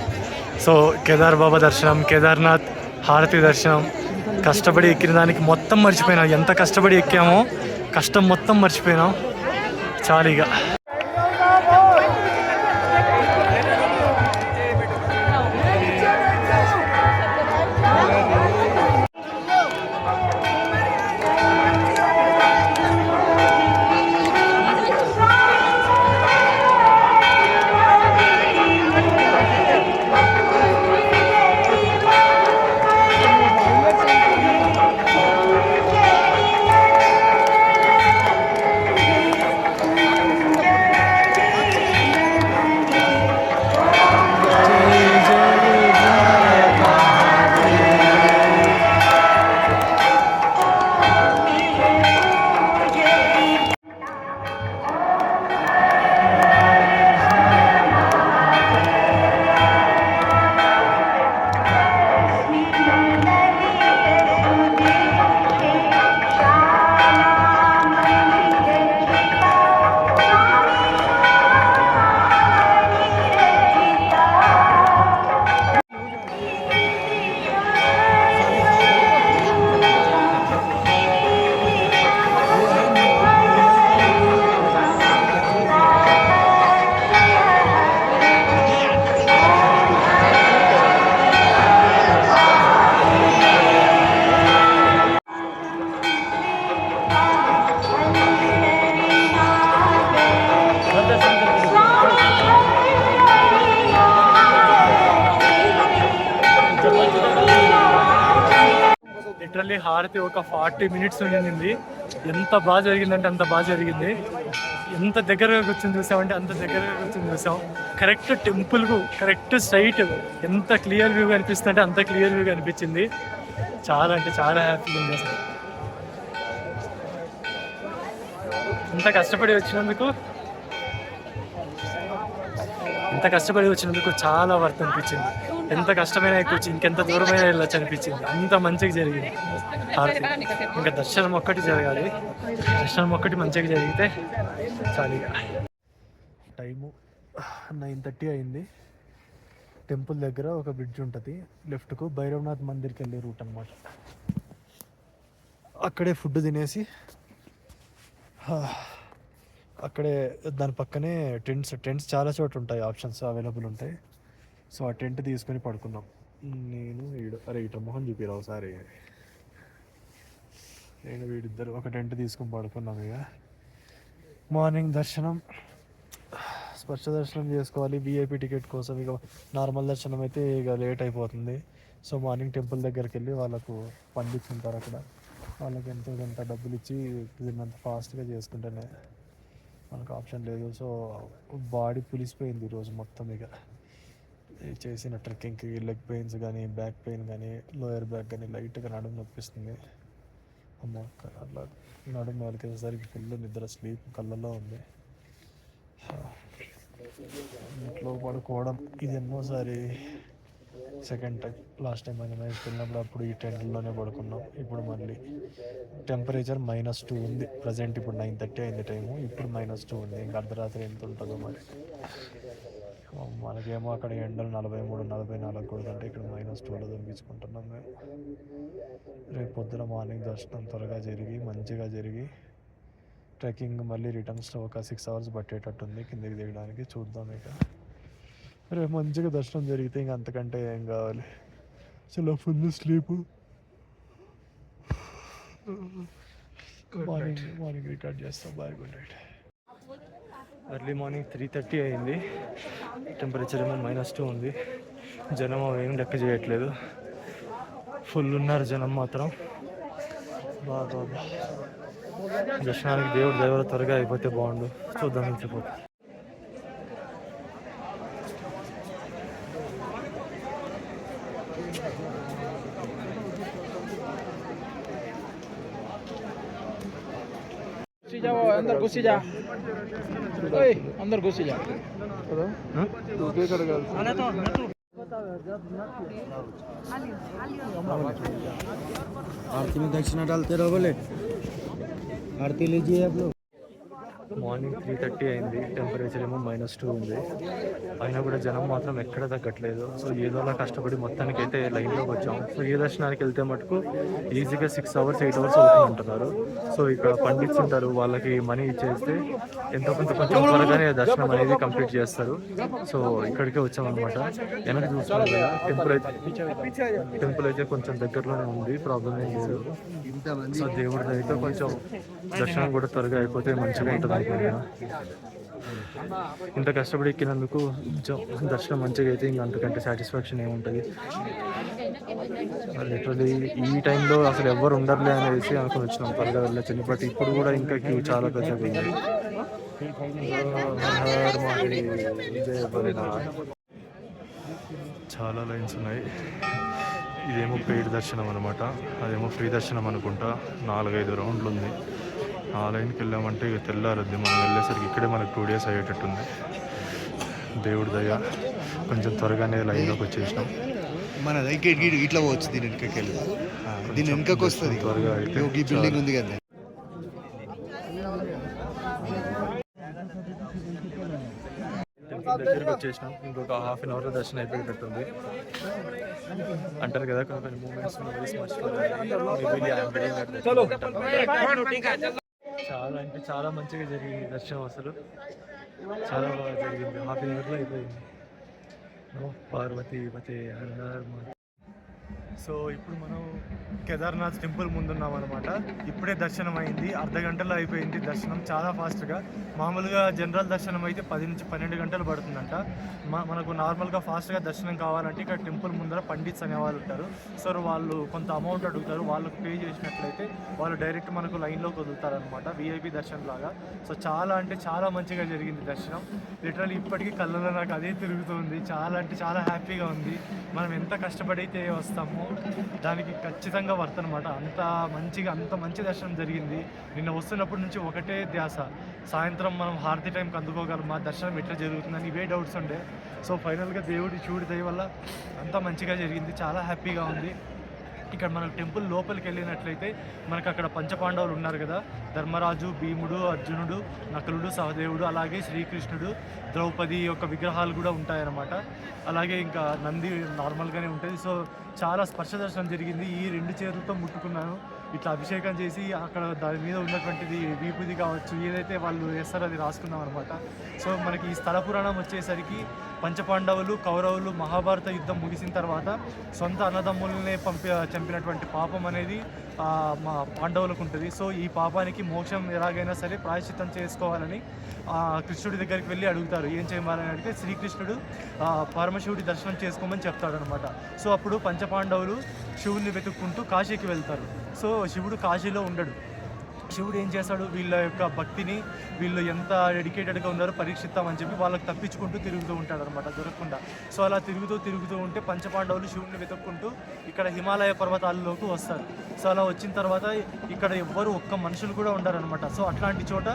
సో కేదార్ బాబా దర్శనం, కేదార్నాథ్ హారతి దర్శనం. కష్టపడి ఎక్కిన దానికి మొత్తం మర్చిపోయినాం. ఎంత కష్టపడి ఎక్కామో కష్టం మొత్తం మర్చిపోయినాం. చాలీగా లిటరల్లీ హారతి ఒక 40 minutes ఉండింది. ఎంత బాగా జరిగిందంటే అంత బాగా జరిగింది. ఎంత దగ్గరగా కూర్చొని చూసామంటే అంత దగ్గరగా కూర్చొని చూసాం. కరెక్ట్ టెంపుల్కు కరెక్ట్ సైట్ ఎంత క్లియర్ వ్యూ అనిపిస్తుంది అంటే అంత క్లియర్ వ్యూ అనిపించింది. చాలా అంటే చాలా హ్యాపీగా ఉంది అసలు. ఇంత కష్టపడి వచ్చినందుకు చాలా వర్త్ అనిపించింది. ఎంత కష్టమైనా ఎక్కొచ్చి ఇంకెంత దూరమైనా వెళ్ళొచ్చు అనిపించింది. అంత మంచిగా జరిగింది హారతి. ఇంకా దర్శనం ఒక్కటి జరగాలి. దర్శనం ఒక్కటి మంచిగా జరిగితే చాలీగా. టైము 9:30 అయింది. టెంపుల్ దగ్గర ఒక బ్రిడ్జ్ ఉంటుంది లెఫ్ట్కు, భైరవనాథ్ మందిర్కి వెళ్ళే రూట్ అనమాట. అక్కడే ఫుడ్ తినేసి అక్కడే దాని పక్కనే టెంట్స్ చాలా చోట్ల ఉంటాయి, ఆప్షన్స్ అవైలబుల్ ఉంటాయి. సో ఆ టెంట్ తీసుకొని పడుకున్నాం. నేను ఇటు మొహం చూపిరా ఒకసారి. వీడిద్దరు ఒక టెంట్ తీసుకొని పడుకున్నాం. ఇక మార్నింగ్ దర్శనం, స్పర్శ దర్శనం చేసుకోవాలి విఐపి టికెట్ కోసం. ఇక నార్మల్ దర్శనం అయితే ఇక లేట్ అయిపోతుంది. సో మార్నింగ్ టెంపుల్ దగ్గరికి వెళ్ళి వాళ్ళకు పండించుంటారు అక్కడ. వాళ్ళకి ఎంతో కొంత డబ్బులు ఇచ్చి తిన్నంత ఫాస్ట్గా చేసుకుంటేనే మనకు ఆప్షన్ లేదు. సో బాడీ పులిసిపోయింది ఈరోజు మొత్తం. ఇక చేసిన ట్రెక్కింగ్కి లెగ్ పెయిన్స్ కానీ, బ్యాక్ పెయిన్ కానీ, లోయర్ బ్యాక్ కానీ, లైట్గా నడుము నొప్పిస్తుంది. అమ్మ అట్లా నడుము వాళ్ళకేసరికి ఫుల్ నిద్ర, స్లీప్ కళ్ళల్లో ఉంది. ఇంట్లో పడుకోవడం ఇది ఎన్నోసారి, సెకండ్ టైం. లాస్ట్ టైం మనం వెళ్ళినప్పుడు అప్పుడు ఈ టెంట్లోనే పడుకున్నాం. ఇప్పుడు మళ్ళీ టెంపరేచర్ -2 ఉంది ప్రజెంట్. ఇప్పుడు 9:30 అయింది టైము, ఇప్పుడు -2 ఉంది. ఇంకా అర్ధరాత్రి ఎంత ఉంటుందో మరి. మనకేమో అక్కడ ఎండలు 43, 44 కొడుతుంటే ఇక్కడ -2లో దొరికించుకుంటున్నాం మేము. రేపు పొద్దున మార్నింగ్ దర్శనం త్వరగా జరిగి మంచిగా జరిగి ట్రెక్కింగ్ మళ్ళీ రిటర్న్స్ ఒక 6 hours పట్టేటట్టుంది కిందకి దిగడానికి. చూద్దాం ఇక. రేపు మంచిగా దర్శనం జరిగితే ఇంక అంతకంటే ఏం కావాలి. చాలా ఫుల్ స్లీప్. మార్నింగ్ రికార్డ్ చేస్తాం. Bye, good night. Early morning 3:30 అయింది. టెంపరేచర్ ఏమో -2 ఉంది. జనం ఏం లెక్క చేయట్లేదు. ఫుల్ ఉన్నారు జనం మాత్రం. బాగా దర్శనానికి దేవుడు దైవాలు త్వరగా అయిపోతే బాగుండు. చూద్దాం ఇంచిపోతే. अंदर घुसी जा, अंदर घुसी जा. आरती में दक्षिणा डालते रहो बोले. आरती लीजिए आप लोग. మార్నింగ్ 3:30 అయింది. టెంపరేచర్ ఏమో -2 ఉంది. అయినా కూడా జనం మాత్రం ఎక్కడ తగ్గట్లేదు. సో ఏదోలా కష్టపడి మొత్తానికి అయితే లైన్లోకి వచ్చాం. సో ఏ దర్శనానికి వెళ్తే మటుకు ఈజీగా 6 hours 8 hours అవుతుంది అంటున్నారు. సో ఇక్కడ పండిట్స్ ఉంటారు, వాళ్ళకి మనీ ఇచ్చేస్తే ఎంతో కొంచెం త్వరగానే దర్శనం అనేది కంప్లీట్ చేస్తారు. సో ఇక్కడికే వచ్చామన్నమాట. వెనక్కి చూస్తున్నాం కదా, టెంపుల్ అయితే కొంచెం దగ్గరలోనే ఉంది, ప్రాబ్లం ఏం లేదు. సో దేవుడి అయితే కొంచెం దర్శనం కూడా త్వరగా అయిపోతే మంచిగా ఉంటుంది అనుకుంటున్నా. ఇంత కష్టపడి ఎక్కినందుకు దర్శనం మంచిగా అయితే ఇంకా అంతకంటే సాటిస్ఫాక్షన్ ఏముంటుంది. లిటరలీ ఈ టైంలో అసలు ఎవరు ఉండర్లే అనేసి అనుకుని వచ్చినాం త్వరగా వెళ్ళొచ్చు. బట్ ఇప్పుడు కూడా ఇంకా క్యూ చాలా పెద్దగా ఉంది. చాలా లైన్స్ ఉన్నాయి. ఇదేమో పెయిడ్ దర్శనం అనమాట, అదేమో ఫ్రీ దర్శనం అనుకుంటా. 4-5 రౌండ్లు ఉంది. ఆ లైన్కి వెళ్ళామంటే ఇక తెల్లారద్ది. మనం వెళ్ళేసరికి ఇక్కడే మనకు 2 days అయ్యేటట్టుంది. దేవుడి దయ కొంచెం త్వరగానే లైన్లోకి వచ్చేసినాం. మన దగ్గర ఇట్లా పోవచ్చు, దీని వెనుకకి వెళ్ళి దీని వెనుకకి వస్తుంది. త్వరగా అయితే ఈ బిల్డింగ్ ఉంది కదా. దగ్గరికి వచ్చేసినాం. ఇంకొక 1/2 an hourలో దర్శనం అయిపోయేటట్టుంది. అంటారు కదా కొన్ని మూమెంట్స్ చాలా అంటే చాలా మంచిగా జరిగింది దర్శనం. అసలు చాలా బాగా జరిగింది. 1/2 an hourలో అయిపోయింది. పార్వతీ పతే హర. సో ఇప్పుడు మనం కేదార్నాథ్ టెంపుల్ ముందున్నాం అనమాట. ఇప్పుడే దర్శనం అయింది, అర్ధగంటలో అయిపోయింది దర్శనం చాలా ఫాస్ట్గా. మామూలుగా జనరల్ దర్శనం అయితే 10 నుంచి 12 గంటలు పడుతుందంట. మనకు నార్మల్గా ఫాస్ట్గా దర్శనం కావాలంటే ఇక్కడ టెంపుల్ ముందర పండిట్స్ అనే వాళ్ళు ఉంటారు. సో వాళ్ళు కొంత అమౌంట్ అడుగుతారు. వాళ్ళకు పే చేసినట్లయితే వాళ్ళు డైరెక్ట్ మనకు లైన్లోకి వదులుతారనమాట, VIP దర్శనం లాగా. సో చాలా అంటే చాలా మంచిగా జరిగింది దర్శనం. లిటరల్లీ ఇప్పటికీ కళ్ళలో నాకు అదే తిరుగుతుంది. చాలా అంటే చాలా హ్యాపీగా ఉంది. మనం ఎంత కష్టపడైతే వస్తామో దానికి ఖచ్చితంగా వర్త్ అనమాట. అంత మంచి దర్శనం జరిగింది. నిన్న వస్తున్నప్పటి నుంచి ఒకటే ధ్యాస, సాయంత్రం మనం హారతి టైంకి అందుకోగలమా, దర్శనం ఎట్లా జరుగుతుందని ఇవే డౌట్స్ ఉండే. సో ఫైనల్గా దేవుడి చూడి దయ వల్ల అంతా మంచిగా జరిగింది. చాలా హ్యాపీగా ఉంది. ఇక్కడ మనకు టెంపుల్ లోపలికి వెళ్ళినట్లయితే మనకు అక్కడ పంచపాండవులు ఉన్నారు కదా, ధర్మరాజు, భీముడు, అర్జునుడు, నకులుడు, సహదేవుడు, అలాగే శ్రీకృష్ణుడు, ద్రౌపది యొక్క విగ్రహాలు కూడా ఉంటాయన్నమాట. అలాగే ఇంకా నంది నార్మల్గానే ఉంటుంది. సో చాలా స్పర్శ దర్శనం జరిగింది. ఈ 2 చేతులతో ముట్టుకున్నాను. ఇట్లా అభిషేకం చేసి అక్కడ దాని మీద ఉన్నటువంటిది విభూది కావచ్చు, ఏదైతే వాళ్ళు వేస్తారో అది రాసుకున్నాం అనమాట. సో మనకి ఈ స్థల పురాణం వచ్చేసరికి పంచపాండవులు, కౌరవులు మహాభారత యుద్ధం ముగిసిన తర్వాత సొంత అన్నదమ్ములనే చంపినటువంటి పాపం అనేది మా పాండవులకు ఉంటుంది. సో ఈ పాపానికి మోక్షం ఎలాగైనా సరే ప్రాయశ్చిత్తం చేసుకోవాలని కృష్ణుడి దగ్గరికి వెళ్ళి అడుగుతారు. ఏం చేయాలని అడిగితే శ్రీకృష్ణుడు పరమశివుడి దర్శనం చేసుకోమని చెప్తాడు అనమాట. సో అప్పుడు పంచపాండవులు శివుడిని వెతుక్కుంటూ కాశీకి వెళ్తారు. సో శివుడు కాశీలో ఉండడు. శివుడు ఏం చేస్తాడు, వీళ్ళ యొక్క భక్తిని వీళ్ళు ఎంత డెడికేటెడ్గా ఉన్నారో పరీక్షిస్తామని చెప్పి వాళ్ళకి తప్పించుకుంటూ తిరుగుతూ ఉంటాడు అనమాట దొరకకుండా. సో అలా తిరుగుతూ ఉంటే పంచపాండవులు శివుడిని వెతుక్కుంటూ ఇక్కడ హిమాలయ పర్వతాలలోకి వస్తారు. సో అలా వచ్చిన తర్వాత ఇక్కడ ఎవ్వరు ఒక్క మనుషులు కూడా ఉండరనమాట. సో అట్లాంటి చోట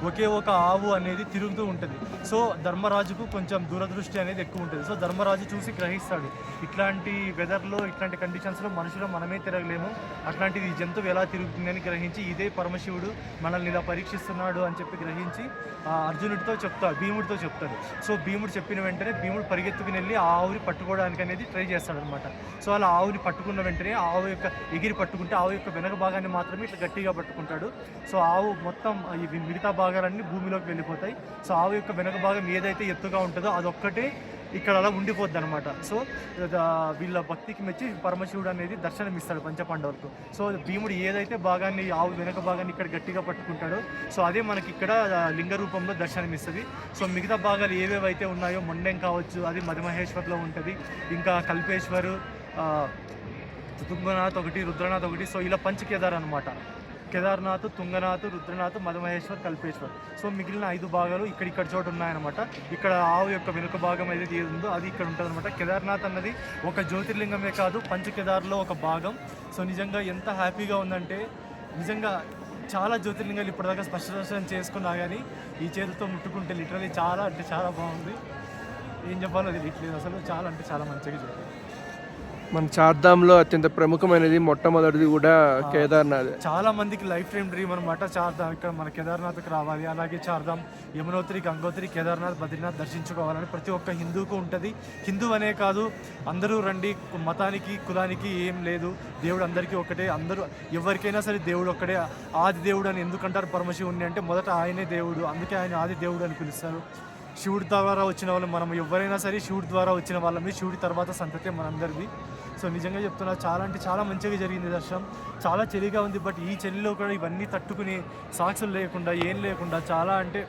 ఒకే ఒక ఆవు అనేది తిరుగుతూ ఉంటుంది. సో ధర్మరాజుకు కొంచెం దూరదృష్టి అనేది ఎక్కువ ఉంటుంది. సో ధర్మరాజు చూసి గ్రహిస్తాడు, ఇట్లాంటి వెదర్లో ఇట్లాంటి కండిషన్స్లో మనుషులు మనమే తిరగలేము, అట్లాంటిది ఈ జంతువు ఎలా తిరుగుతుందని గ్రహించి ఇదే పరమశివుడు మనల్ని ఇలా పరీక్షిస్తున్నాడు అని చెప్పి గ్రహించి అర్జునుడితో చెప్తాడు, భీముడితో చెప్తాడు. సో భీముడు చెప్పిన వెంటనే భీముడు పరిగెత్తుకుని వెళ్ళి ఆ ఆవుని పట్టుకోవడానికి అనేది ట్రై చేస్తాడనమాట. సో అలా ఆవుని పట్టుకున్న వెంటనే ఆవు యొక్క ఎగిరి పట్టుకుంటే ఆవు యొక్క వెనక భాగాన్ని మాత్రమే ఇట్లా గట్టిగా పట్టుకుంటాడు. సో ఆవు మొత్తం ఇవి మిగతా భాగాలన్నీ భూమిలోకి వెళ్ళిపోతాయి. సో ఆవు యొక్క వెనక భాగం ఏదైతే ఎత్తుగా ఉంటుందో అదొక్కటే ఇక్కడ అలా ఉండిపోద్ది అనమాట. సో వీళ్ళ భక్తికి మెచ్చి పరమశివుడు అనేది దర్శనమిస్తాడు పంచపాండవులకు. సో భీముడు ఏదైతే భాగాన్ని ఆవు వెనక భాగాన్ని ఇక్కడ గట్టిగా పట్టుకుంటాడో సో అదే మనకి ఇక్కడ లింగ రూపంలో దర్శనమిస్తుంది. సో మిగతా భాగాలు ఏవేవైతే ఉన్నాయో మొండెం కావచ్చు, అది మధుమహేశ్వర్లో ఉంటుంది, ఇంకా కల్పేశ్వరు, తుంగనాథ్ ఒకటి, రుద్రనాథ్ ఒకటి. సో ఇలా పంచకేదార్ అనమాట. కేదార్నాథ్, తుంగనాథ్, రుద్రనాథ్, మధుమహేశ్వర్, కల్పేశ్వర్. సో మిగిలిన 5 భాగాలు ఇక్కడ చోటు ఉన్నాయన్నమాట. ఇక్కడ ఆవు యొక్క వెనుక భాగం ఏదైతే ఉందో అది ఇక్కడ ఉంటుంది అనమాట. కేదార్నాథ్ అన్నది ఒక జ్యోతిర్లింగమే కాదు, పంచకేదార్లో ఒక భాగం. సో నిజంగా ఎంత హ్యాపీగా ఉందంటే, నిజంగా చాలా జ్యోతిర్లింగాలు ఇప్పటిదాకా స్పష్ట దర్శనం చేసుకున్నా కానీ ఈ చేతితో ముట్టుకుంటే లిటరలీ చాలా అంటే చాలా బాగుంది. ఏం చెప్పాలో తెలియట్లేదు అసలు. చాలా అంటే చాలా మంచిగా జరిగింది. మన చార్ధామ్లో అత్యంత ప్రముఖమైనది మొట్టమొదటిది కూడా కేదార్నాథ్. చాలా మందికి లైఫ్ టైం డ్రీమ్ అనమాట చార్ధామ్. ఇక్కడ మన కేదార్నాథ్కి రావాలి, అలాగే చార్ధామ్, యమునోత్రి, గంగోత్రి, కేదార్నాథ్, బద్రీనాథ్ దర్శించుకోవాలని ప్రతి ఒక్క హిందూకు ఉంటుంది. హిందూ అనే కాదు, అందరూ రండి. మతానికి కులానికి ఏం లేదు, దేవుడు అందరికీ ఒకటే. అందరూ ఎవరికైనా సరే దేవుడు ఒక్కడే. ఆది దేవుడు అని ఎందుకంటారు పరమశివుణ్ణి అంటే మొదట ఆయనే దేవుడు, అందుకే ఆయన ఆది దేవుడు అని పిలుస్తారు. శివుడి ద్వారా వచ్చిన వాళ్ళు మనం ఎవరైనా సరే శివుడి ద్వారా వచ్చిన వాళ్ళని, శివుడి తర్వాత సంతతే మనందరిది. సో నిజంగా చెప్తున్నా, చాలా అంటే చాలా మంచిగా జరిగింది దర్శనం. చాలా చలిగా ఉంది, బట్ ఈ చలిలో కూడా ఇవన్నీ తట్టుకుని సాక్షులు లేకుండా ఏం లేకుండా చాలా అంటే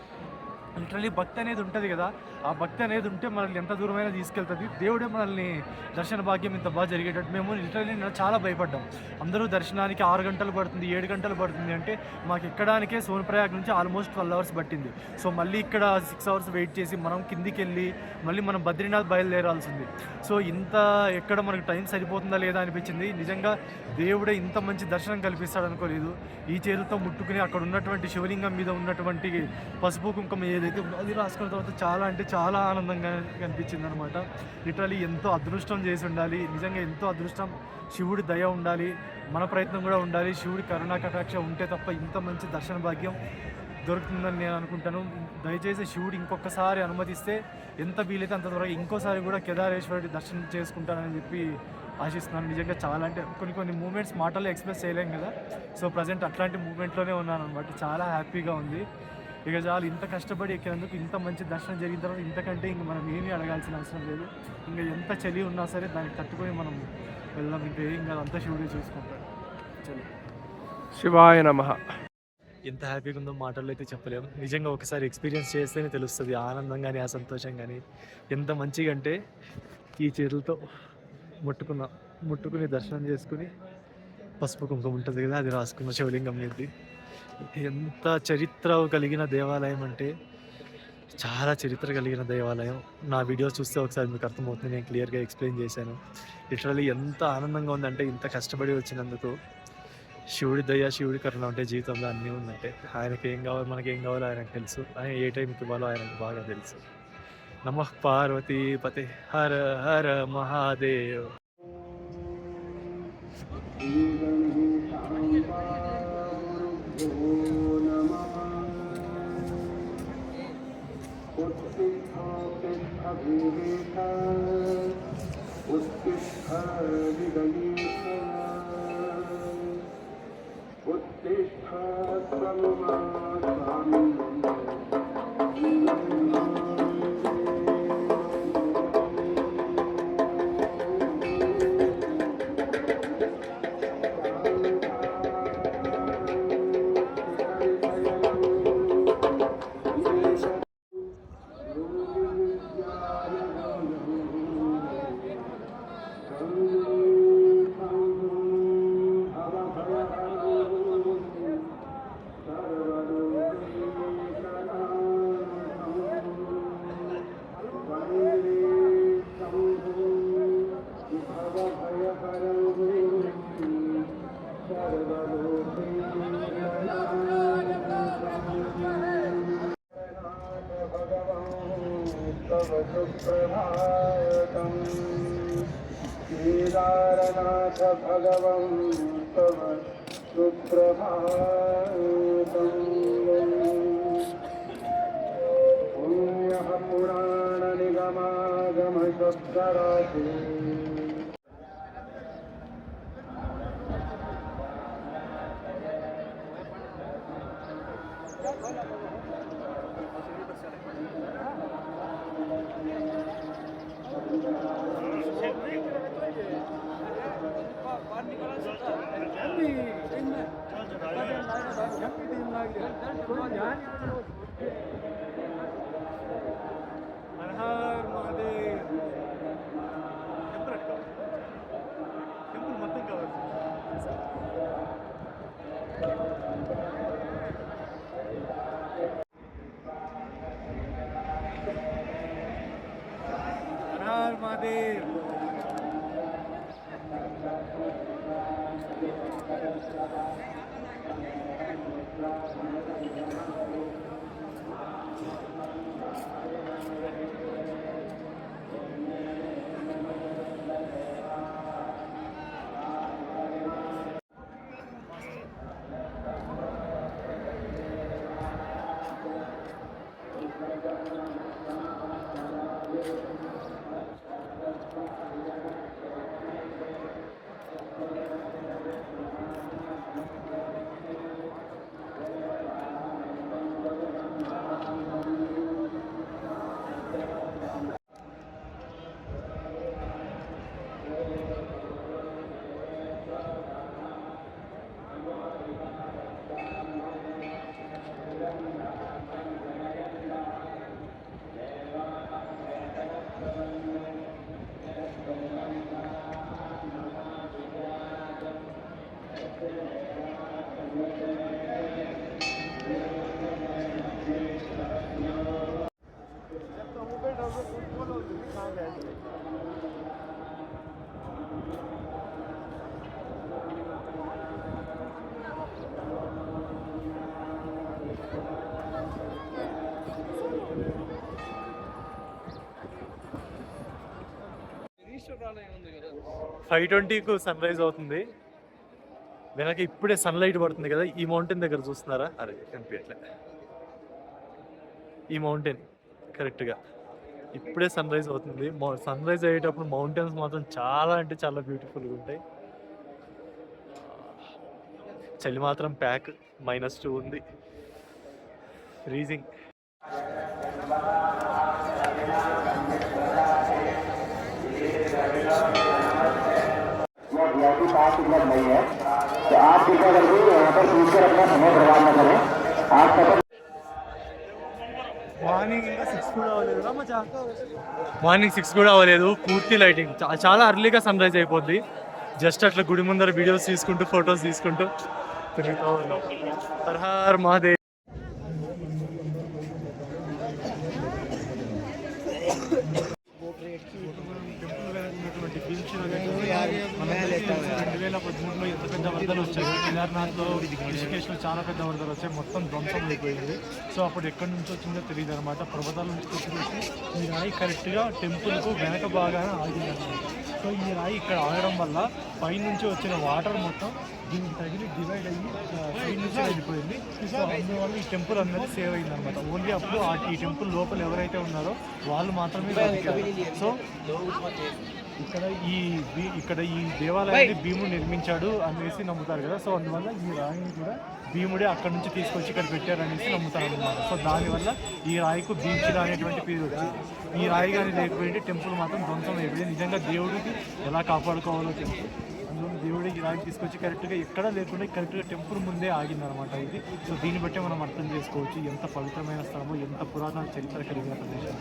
లిటరలీ భక్తి అనేది ఉంటుంది కదా, ఆ భక్తి అనేది ఉంటే మనల్ని ఎంత దూరమైనా తీసుకెళ్తుంది. దేవుడే మనల్ని దర్శన భాగ్యం ఇంత బాగా జరిగేటట్టు. మేము లిటరలీ చాలా భయపడ్డాం. అందరూ దర్శనానికి 6 గంటలు పడుతుంది, 7 గంటలు పడుతుంది అంటే మాకు ఎక్కడానికే సోన్ప్రయాగ్ నుంచి ఆల్మోస్ట్ 12 అవర్స్ పట్టింది. సో మళ్ళీ ఇక్కడ 6 అవర్స్ వెయిట్ చేసి మనం కిందికి వెళ్ళి మళ్ళీ మనం బద్రీనాథ్ బయలుదేరాల్సింది. సో ఇంత ఎక్కడ మనకు టైం సరిపోతుందా లేదా అనిపించింది. నిజంగా దేవుడే ఇంత మంచి దర్శనం కల్పిస్తాడు అనుకోలేదు. ఈ చేతులతో ముట్టుకుని అక్కడ ఉన్నటువంటి శివలింగం మీద ఉన్నటువంటి పసుపు కుంకుమ ఏదైతే అది రాసుకున్న తర్వాత చాలా అంటే చాలా ఆనందంగా కనిపించింది అనమాట. లిటరలీ ఎంతో అదృష్టం చేసి ఉండాలి, నిజంగా ఎంతో అదృష్టం. శివుడి దయ ఉండాలి, మన ప్రయత్నం కూడా ఉండాలి. శివుడి కరుణా కటాక్ష ఉంటే తప్ప ఇంత మంచి దర్శన భాగ్యం దొరుకుతుందని నేను అనుకుంటాను. దయచేసి శివుడు ఇంకొకసారి అనుమతిస్తే ఎంత వీలైతే అంత త్వరగా ఇంకోసారి కూడా కేదారేశ్వరుడి దర్శనం చేసుకుంటానని చెప్పి ఆశిస్తున్నాను. నిజంగా చాలా అంటే కొన్ని మూమెంట్స్ మాటల్లో ఎక్స్ప్రెస్ చేయలేం కదా. సో ప్రజెంట్ అట్లాంటి మూమెంట్లోనే ఉన్నాను అనమాట. చాలా హ్యాపీగా ఉంది. ఇక చాలు, ఇంత కష్టపడి ఎక్కినందుకు ఇంత మంచి దర్శనం జరిగిన తర్వాత ఇంతకంటే ఇంక మనం ఏమీ అడగాల్సిన అవసరం లేదు. ఇంకా ఎంత చలి ఉన్నా సరే దానికి తట్టుకొని మనం వెళ్దాం. ఇంకా అంతా శివుడే చూసుకుంటాడు. చలి. శివాయ నమః. ఎంత హ్యాపీగా ఉందో మాటల్లో అయితే చెప్పలేము. నిజంగా ఒకసారి ఎక్స్పీరియన్స్ చేస్తేనే తెలుస్తుంది ఆనందం కానీ ఆ సంతోషం కానీ ఎంత మంచిగా అంటే. ఈ చేతులతో ముట్టుకుని దర్శనం చేసుకుని పసుపు కుంకుమ ఉంటుంది కదా, అది రాసుకున్న శివలింగం మీద. ఎంత చరిత్ర కలిగిన దేవాలయం అంటే చాలా చరిత్ర కలిగిన దేవాలయం. నా వీడియోస్ చూస్తే ఒకసారి మీకు అర్థమవుతుంది, నేను క్లియర్గా ఎక్స్ప్లెయిన్ చేశాను. లిటరలీ ఎంత ఆనందంగా ఉందంటే, ఇంత కష్టపడి వచ్చినందుకు శివుడి దయ, శివుడి కరుణ ఉంటే జీవితంలో అన్నీ ఉందంటే. ఆయనకి ఏం కావాలో మనకి ఏం కావాలో ఆయనకు తెలుసు, ఆయన ఏ టైంకి ఇవ్వాలో ఆయనకు బాగా తెలుసు. నమః పార్వతీపతే హర హర మహాదేవ్. तव सुप्रभातम् केदारनाथ भगवं तव सुप्रभातम् पुण्यः पुराणनिगमागमशब्दराशि ఈశ్వరాలయం ఉంది కదా 5:20కు సన్ రైజ్ అవుతుంది. వెనక ఇప్పుడే సన్లైట్ పడుతుంది కదా. ఈ మౌంటైన్ దగ్గర చూస్తున్నారా? అరే కనిపించట్లే. ఈ మౌంటైన్ కరెక్ట్గా ఇప్పుడే సన్ రైజ్ అవుతుంది. సన్ రైజ్ అయ్యేటప్పుడు మౌంటైన్స్ మాత్రం చాలా అంటే చాలా బ్యూటిఫుల్గా ఉంటాయి. చలి మాత్రం ప్యాక్ -2 ఉంది. ఫ్రీజింగ్. वीआईपी पास उपलब्ध नहीं है तो आप कृपया करके यहाँ पर पूछकर अपना समय बर्बाद न करें। आप सफर మార్నింగ్ ఇంకా 6 కూడా అవ్వలేదు. మార్నింగ్ 6 కూడా అవ్వలేదు. పూర్తి లైటింగ్. చాలా అర్లీగా సన్ రైజ్ అయిపోద్ది. జస్ట్ అట్లా గుడి ముందర వీడియోస్ తీసుకుంటూ ఫొటోస్ తీసుకుంటూ తిరుగుతూ ఉన్నాం. Her her Mahadev. ఎంత పెద్ద వరదలు వచ్చాయి. కేదార్నాథ్లో రిషికేశ్లో చాలా పెద్ద వరదలు వచ్చాయి. మొత్తం ధ్వంసం అయిపోయింది. సో అప్పుడు ఎక్కడి నుంచి వచ్చిందో తెలియదు అనమాట. పర్వతాల నుంచి తీసుకొచ్చి ఈ రాయి కరెక్ట్గా టెంపుల్కు వెనక బాగానే ఆగింది అనమాట. సో ఈ రాయి ఇక్కడ ఆగడం వల్ల పైనుంచి వచ్చిన వాటర్ మొత్తం దీనికి తగిలి డివైడ్ అయ్యి సైడ్ నుంచి వెళ్ళిపోయింది. సో అందువల్ల ఈ టెంపుల్ అనేది సేవ్ అయింది అనమాట. ఓన్లీ అప్పుడు ఈ టెంపుల్ లోపల ఎవరైతే ఉన్నారో వాళ్ళు మాత్రమే బతికారు. సో ఇక్కడ ఈ దేవాలయాన్ని భీముడు నిర్మించాడు అనేసి నమ్ముతారు కదా. సో అందువల్ల ఈ రాయిని కూడా భీముడే అక్కడ నుంచి తీసుకొచ్చి ఇక్కడ పెట్టారు అనేసి నమ్ముతారు అన్నమాట. సో దానివల్ల ఈ రాయికు భీమ్శిల అనేటువంటి పేరు వచ్చింది. ఈ రాయి కానీ లేకపోయింటే టెంపుల్ మాత్రం ధ్వంసం అయిపోయింది. నిజంగా దేవుడికి ఎలా కాపాడుకోవాలో తెలుసు. అందులో దేవుడు ఈ రాయి తీసుకొచ్చి కరెక్ట్గా ఎక్కడా లేకుండా కరెక్ట్గా టెంపుల్ ముందే ఆగిందనమాట ఇది. సో దీన్ని బట్టి మనం అర్థం చేసుకోవచ్చు ఎంత పవిత్రమైన స్థలమో, ఎంత పురాతన చరిత్ర కలిగిన ప్రదేశం.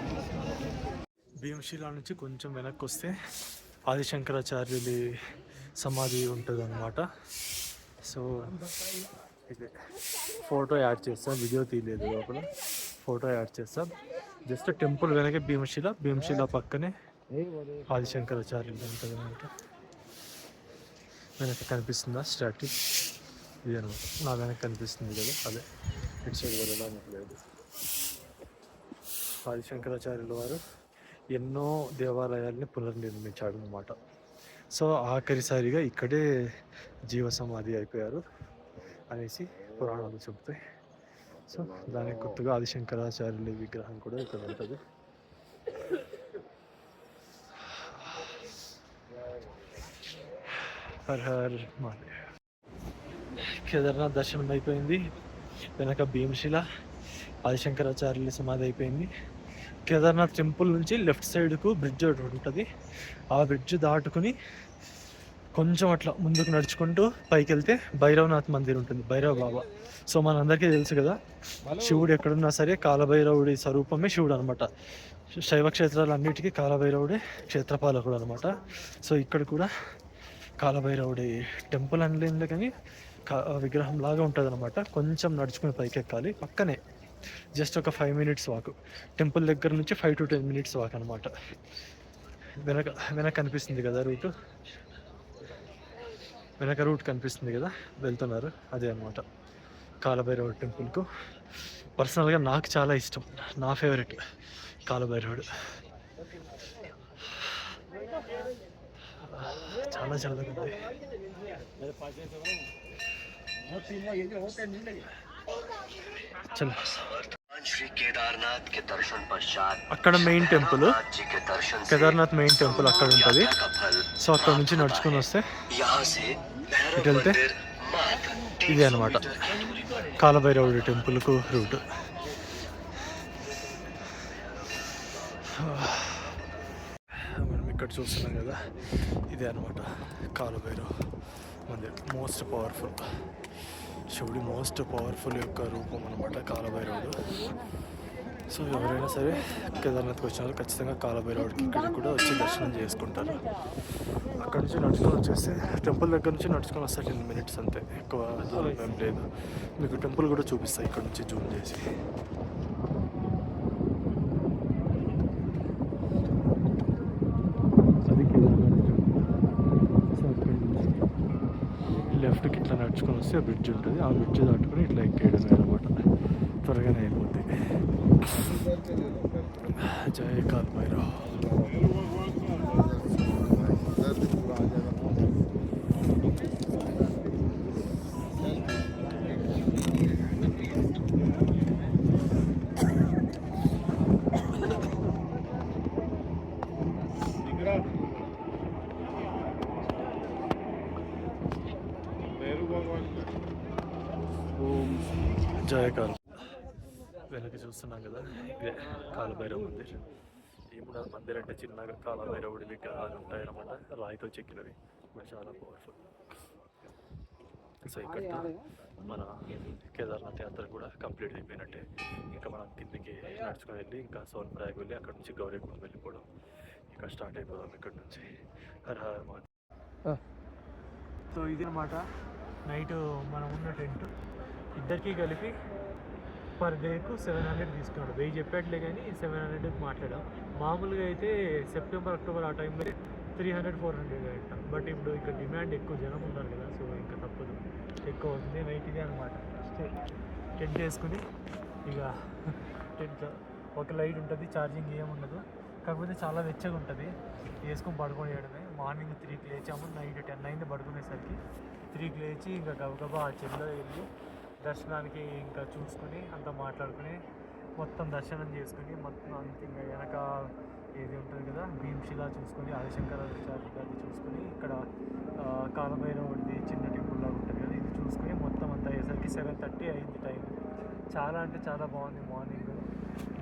భీమశిల నుంచి కొంచెం వెనక్కి వస్తే ఆదిశంకరాచార్యులి సమాధి ఉంటుంది అన్నమాట. సో ఇదే ఫోటో యాడ్ చేస్తాం. వీడియో తీయలేదు లోపల. ఫోటో యాడ్ చేస్తాం. జస్ట్ టెంపుల్ వెనక భీమశిల పక్కనే ఆదిశంకరాచార్యులు ఉంటుంది అనమాట. వెనక కనిపిస్తుందా స్టాట్యూ? ఇది అనమాట. నా వెనక కనిపిస్తుంది కదా, అదే ఇటు సైడ్ వెళ్ళడం లేదు. ఆదిశంకరాచార్యుల వారు ఎన్నో దేవాలయాల్ని పునర్నిర్మించాడు అన్నమాట. సో ఆఖరిసారిగా ఇక్కడే జీవ సమాధి అయిపోయారు అనేసి పురాణాలు చెబుతాయి. సో దానికి గుర్తుగా ఆదిశంకరాచార్యుల విగ్రహం కూడా ఇక్కడ ఉంటుంది. Her her Mahadev. కేదార్నాథ్ దర్శనం అయిపోయింది. వెనక భీమశిల, ఆదిశంకరాచార్యుల సమాధి అయిపోయింది. కేదార్నాథ్ టెంపుల్ నుంచి లెఫ్ట్ సైడ్కు బ్రిడ్జ్ ఒకటి ఉంటుంది. ఆ బ్రిడ్జ్ దాటుకుని కొంచెం అట్లా ముందుకు నడుచుకుంటూ పైకి వెళ్తే భైరవనాథ్ మందిర్ ఉంటుంది, భైరవ బాబా. సో మనందరికీ తెలుసు కదా, శివుడు ఎక్కడున్నా సరే కాలభైరవుడి స్వరూపమే శివుడు అనమాట. శైవ క్షేత్రాలన్నిటికీ కాలభైరవుడే క్షేత్రపాలకుడు అనమాట. సో ఇక్కడ కూడా కాలభైరవుడి టెంపుల్ అనలేదు కానీ విగ్రహం లాగా ఉంటుంది అనమాట. కొంచెం నడుచుకుని పైకి ఎక్కాలి. పక్కనే జస్ట్ ఒక 5 minutes వాక్. టెంపుల్ దగ్గర నుంచి 5 to 10 minutes వాక్ అనమాట. వెనక కనిపిస్తుంది కదా రూట్, వెనక రూట్ కనిపిస్తుంది కదా, వెళ్తున్నారు అదే అనమాట కాలభైరవుడు టెంపుల్కు. పర్సనల్గా నాకు చాలా ఇష్టం, నా ఫేవరెట్ కాలభైరవుడు. చాలా చల్లగా ఉంది. చలో श्री केदारनाथ के दर्शन पश्चात అక్కడ మెయిన్ టెంపుల్, जी के दर्शन से కేదార్నాథ్ మెయిన్ టెంపుల్ అక్కడ ఉంటుంది. का फल సో అక్కడ నుంచి నడుచుకొని వస్తే यहाँ से भैरव इधर से? मंदिर मात्र ఇదే అనమాట కాలభైరవుడి టెంపుల్కు రూట్. మనం ఇక్కడ చూస్తున్నాం కదా, ఇదే అనమాట కాలభైరవ మందిర్. మోస్ట్ పవర్ఫుల్ శివుడి మోస్ట్ పవర్ఫుల్ యొక్క రూపం అనమాట కాలభైరవుడు. సో ఎవరైనా సరే కేదార్నాథ్కి వచ్చిన వాళ్ళు ఖచ్చితంగా కాలభైరవుడికి ఇక్కడ కూడా వచ్చి దర్శనం చేసుకుంటారు. అక్కడ నుంచి నడుచుకొని వచ్చేస్తే టెంపుల్ దగ్గర నుంచి నడుచుకొని వస్తే 10 minutes అంతే, ఎక్కువ దూరం ఏం లేదు. మీకు టెంపుల్ కూడా చూపిస్తాయి ఇక్కడ నుంచి జూమ్ చేసి. అది కేదార్నాథ్ టెంపుల్. సో అక్కడ నుంచి లెఫ్ట్కి ఇట్లా నడుచుకొని వస్తే బ్రిడ్జ్ ఉంటుంది. ఆ బ్రిడ్జ్ దాటుకొని ఇట్లా ఎక్కేయడమే అనమాట, త్వరగానే అయిపోద్ది. జయ కాలభైరవ్. జయకాల్. వెనక్కి చూస్తున్నాం కదా, ఇదే కాలభైరవ మందిర్. ఇప్పుడు మందిర్ అంటే చిన్నగా కాలభైరవుడి విగ్రహాలు ఉంటాయన్నమాట, రాయితో చెక్కినవి, బట్ చాలా పవర్ఫుల్. సో ఇక్కడ మన కేదార్నాథ్ యాత్ర కూడా కంప్లీట్ అయిపోయినట్టే. ఇంకా మనం కిందికి నడుచుకొని వెళ్ళి ఇంకా సోన్ప్రయాగ్ వెళ్ళి అక్కడ నుంచి గౌరీకుండ వెళ్ళిపోవడం. ఇంకా స్టార్ట్ అయిపోదాం ఇక్కడ నుంచి. Her her Mahadev. సో ఇది అనమాట నైట్ మనం ఉన్న టెంట్. ఇద్దరికి కలిపి పర్ డేకు 700 తీసుకున్నాడు. 1000 చెప్పాట్లే కానీ 700కి మాట్లాడాం. మామూలుగా అయితే సెప్టెంబర్ అక్టోబర్ ఆ టైంలో 300-400 అంట. బట్ ఇప్పుడు ఇక్కడ డిమాండ్ ఎక్కువ, జనం ఉన్నారు కదా, సో ఇంకా తప్పదు, ఎక్కువ అవుతుంది. నైట్ ఇదే అనమాట టెంట్ వేసుకుని ఇక టెంట్లో ఒక లైట్ ఉంటుంది, ఛార్జింగ్ ఏముండదు, కాకపోతే చాలా వెచ్చగా ఉంటుంది. వేసుకొని పడుకోవడమే. మార్నింగ్ 3కి లేచాము, నైట్ 10 అయింది పడుకునేసరికి. 3కి లేచి ఇంకా గబగబా ఆ చెల్లో వెళ్ళి దర్శనానికి ఇంకా చూసుకుని అంతా మాట్లాడుకుని మొత్తం దర్శనం చేసుకుని మొత్తం అంత ఇంకా వెనక ఏది ఉంటుంది కదా భీమశిల చూసుకొని ఆదిశంకరాచార్యులు చూసుకొని ఇక్కడ కాలభైరవుడిది చిన్న టెంపుల్లా ఉంటుంది కదా, ఇది చూసుకొని మొత్తం అంతా అయ్యేసరికి 7:30 అయింది టైం. చాలా అంటే చాలా బాగుంది. మార్నింగ్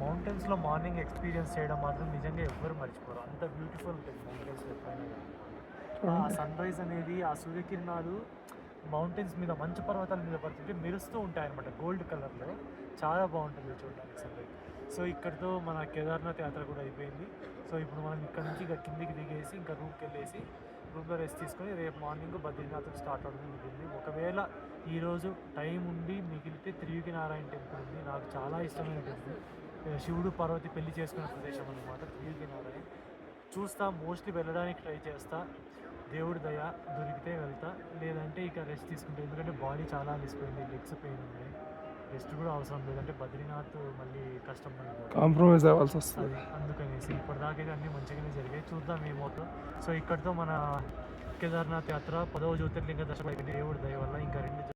మౌంటైన్స్లో మార్నింగ్ ఎక్స్పీరియన్స్ చేయడం మాత్రం నిజంగా ఎవ్వరు మర్చిపోరు. అంత బ్యూటిఫుల్ ఉంటుంది మౌంటైన్స్లో ఎప్పుడైనా. ఆ సన్ రైజ్ అనేది, ఆ సూర్యకిరణాలు మౌంటైన్స్ మీద, మంచు పర్వతాల మీద పడుతుంటే మెరుస్తూ ఉంటాయి అన్నమాట గోల్డ్ కలర్లో. చాలా బాగుంటుంది చూడడానికి సన్ రైజ్. సో ఇక్కడితో మన కేదార్నాథ్ యాత్ర కూడా అయిపోయింది. సో ఇప్పుడు మనం ఇక్కడ నుంచి ఇక కిందికి దిగేసి ఇంకా రూమ్కి వెళ్ళేసి రూమ్లో రెస్ట్ తీసుకొని రేపు మార్నింగ్ బద్రీనాథ్కి స్టార్ట్ అవడం ఉంటుంది. ఒకవేళ ఈరోజు టైం ఉండి మిగిలితే త్రియుగి టెంపుల్ ఉంది, నాకు చాలా ఇష్టమైన టెంపుల్. శివుడు పార్వతి పెళ్లి చేసుకునే ప్రదేశం అన్నమాట త్రియుగి నారాయణ. చూస్తా, మోస్ట్లీ వెళ్ళడానికి ట్రై చేస్తా. దేవుడి దయ దొరికితే వెళ్తా, లేదంటే ఇక రెస్ట్ తీసుకుంటా. ఎందుకంటే బాడీ చాలా అలిసిపోయింది, లెగ్స్ పెయిన్ ఉన్నాయి. రెస్ట్ కూడా అవసరం లేదంటే బద్రీనాథ్ మళ్ళీ కష్టం పడిపోతుంది. కాంప్రమైజ్ అవ్వాల్సి వస్తుంది. అందుకనేసి ఇప్పటిదాకైతే అన్నీ మంచిగానే జరిగాయి, చూద్దాం ఏమవుతుందో. సో ఇక్కడితో మన కేదార్నాథ్ యాత్ర 10వ జ్యోతిర్లింగ దర్శనం అయిపోయింది దేవుడి దయ వల్ల. ఇంకా 2